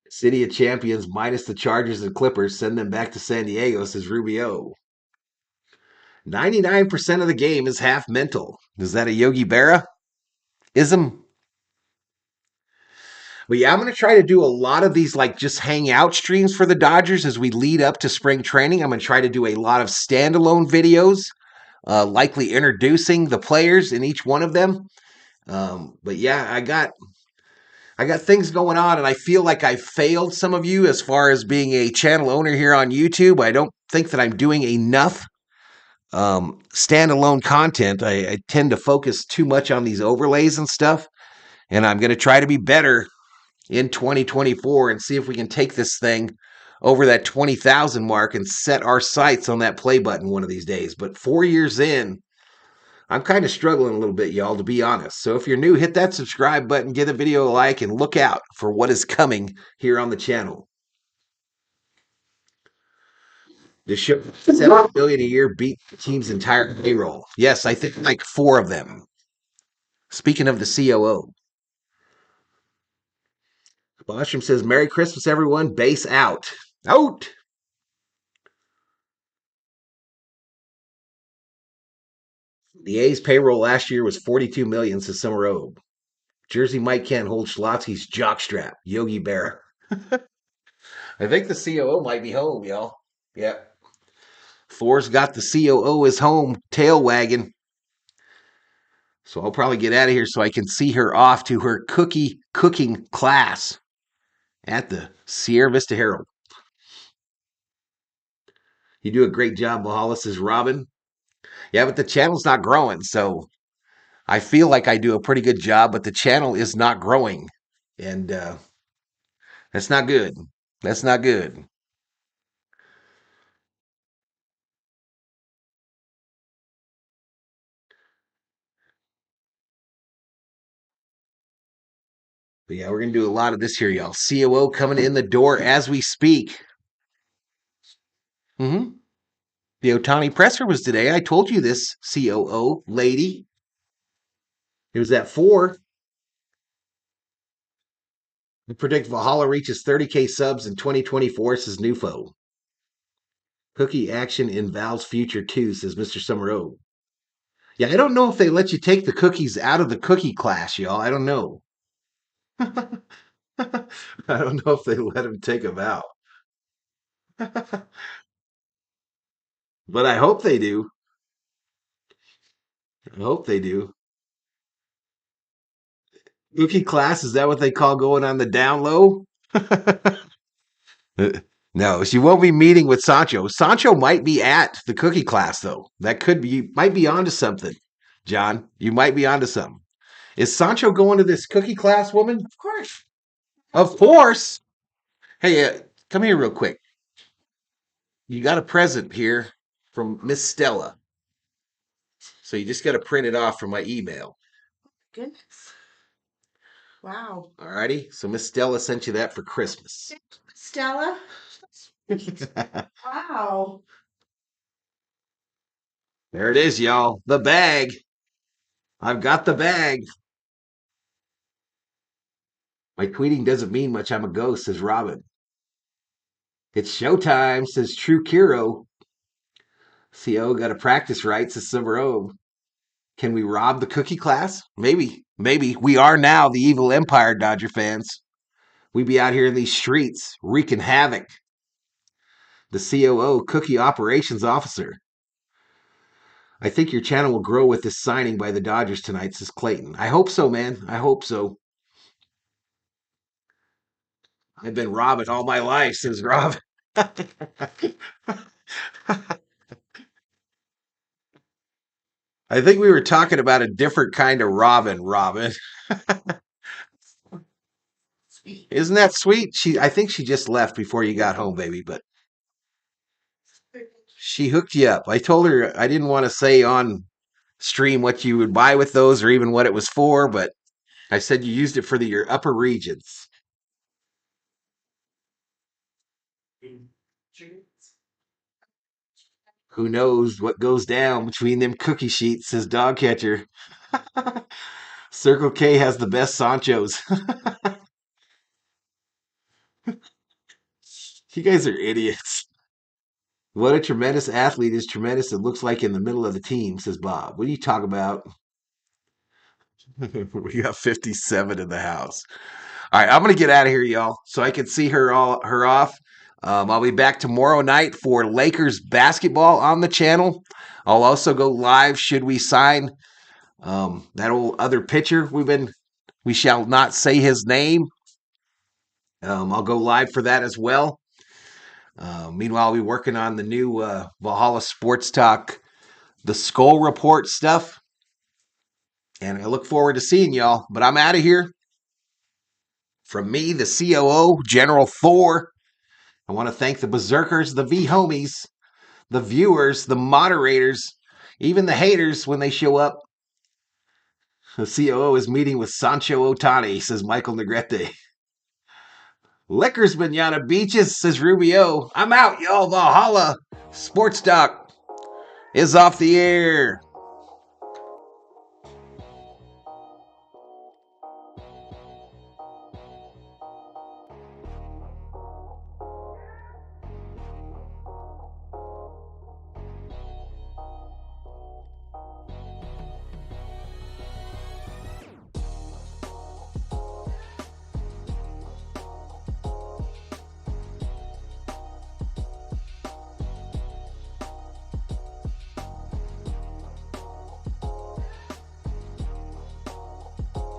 Speaker 1: City of Champions minus the Chargers and Clippers. Send them back to San Diego, says Rubio. 99% of the game is half mental. Is that a Yogi Berra ism? But yeah, I'm going to try to do a lot of these like just hangout streams for the Dodgers as we lead up to spring training. I'm going to try to do a lot of standalone videos, likely introducing the players in each one of them. But yeah, I got things going on, and I feel like I failed some of you as far as being a channel owner here on YouTube. I don't think that I'm doing enough standalone content. I tend to focus too much on these overlays and stuff, and I'm going to try to be better in 2024 and see if we can take this thing over that 20,000 mark and set our sights on that play button one of these days. But 4 years in, I'm kind of struggling a little bit, y'all, to be honest. So if you're new, hit that subscribe button, give the video a like, and look out for what is coming here on the channel. The show $7 billion a year beat the team's entire payroll. Yes, I think like 4 of them. Speaking of the COO. Bostrom says, Merry Christmas, everyone. Base out. Out! The A's payroll last year was $42 million, says Summer O. Jersey Mike can't hold Schlotsky's jockstrap. Yogi Berra. I think the COO might be home, y'all. Yep. Thor's got the COO is home tail wagging. So I'll probably get out of here so I can see her off to her cookie cooking class at the Sierra Vista Herald. You do a great job, Valhalla, says Robin. Yeah, but the channel's not growing, so I feel like I do a pretty good job, but the channel is not growing. And that's not good. That's not good. But yeah, we're going to do a lot of this here, y'all. COO coming in the door as we speak. The Ohtani presser was today. I told you this, COO lady. It was at 4. I predict Valhalla reaches 30K subs in 2024, says Nufo. Cookie action in Val's future too, says Mr. Summer O. Yeah, I don't know if they let you take the cookies out of the cookie class, y'all. I don't know. I don't know if they let him take them out. But I hope they do. I hope they do. Cookie class, is that what they call going on the down low? No, she won't be meeting with Sancho. Sancho might be at the cookie class, though. That could be, might be onto something, John. You might be onto something. Is Sancho going to this cookie class, woman? Of course. Of course. Hey, come here real quick. You got a present here from Miss Stella. So you just got to print it off from my email.
Speaker 18: Goodness. Wow.
Speaker 1: All righty. So Miss Stella sent you that for Christmas.
Speaker 18: Stella? Wow.
Speaker 1: There it is, y'all. The bag. I've got the bag. My tweeting doesn't mean much. I'm a ghost, says Robin. It's showtime, says True Kiro. CO got to practice right, says Silverome. Can we rob the cookie class? Maybe. Maybe. We are now the evil empire, Dodger fans. We be out here in these streets wreaking havoc. The COO, Cookie Operations Officer. I think your channel will grow with this signing by the Dodgers tonight, says Clayton. I hope so, man. I hope so. I've been robbing all my life, says Rob. I think we were talking about a different kind of Robin. Isn't that sweet? I think she just left before you got home, baby, but she hooked you up. I told her I didn't want to say on stream what you would buy with those or even what it was for, but I said you used it for your upper regions. Who knows what goes down between them cookie sheets, says Dog Catcher. Circle K has the best Sanchos. You guys are idiots. What a tremendous athlete is tremendous. It looks like in the middle of the team, says Bob. What are you talking about? We got 57 in the house. All right, I'm going to get out of here, y'all, so I can see her off. I'll be back tomorrow night for Lakers basketball on the channel. I'll also go live should we sign that old other pitcher we shall not say his name. I'll go live for that as well. Meanwhile, I'll be working on the new Valhalla Sports Talk, the SKOL report stuff. And I look forward to seeing y'all. But I'm out of here. From me, the COO, General Thor. I want to thank the Berserkers, the V-Homies, the viewers, the moderators, even the haters when they show up. The COO is meeting with Sancho Ohtani, says Michael Negrete. Liquors Manana Beaches, says Rubio. I'm out, y'all. Valhalla Sports Talk is off the air.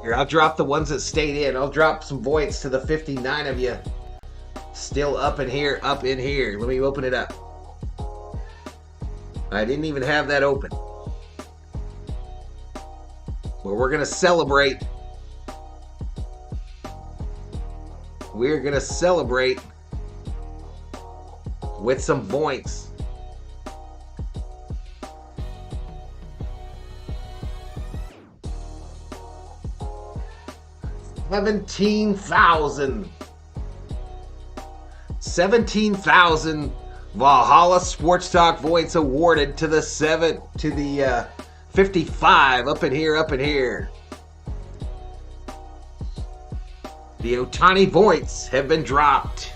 Speaker 1: Here, I'll drop the ones that stayed in. I'll drop some points to the 59 of you. Still up in here. Let me open it up. I didn't even have that open. But we're going to celebrate. We're going to celebrate with some points. $17,000 Valhalla Sports Talk points awarded to the 55 up in here. The Otani points have been dropped.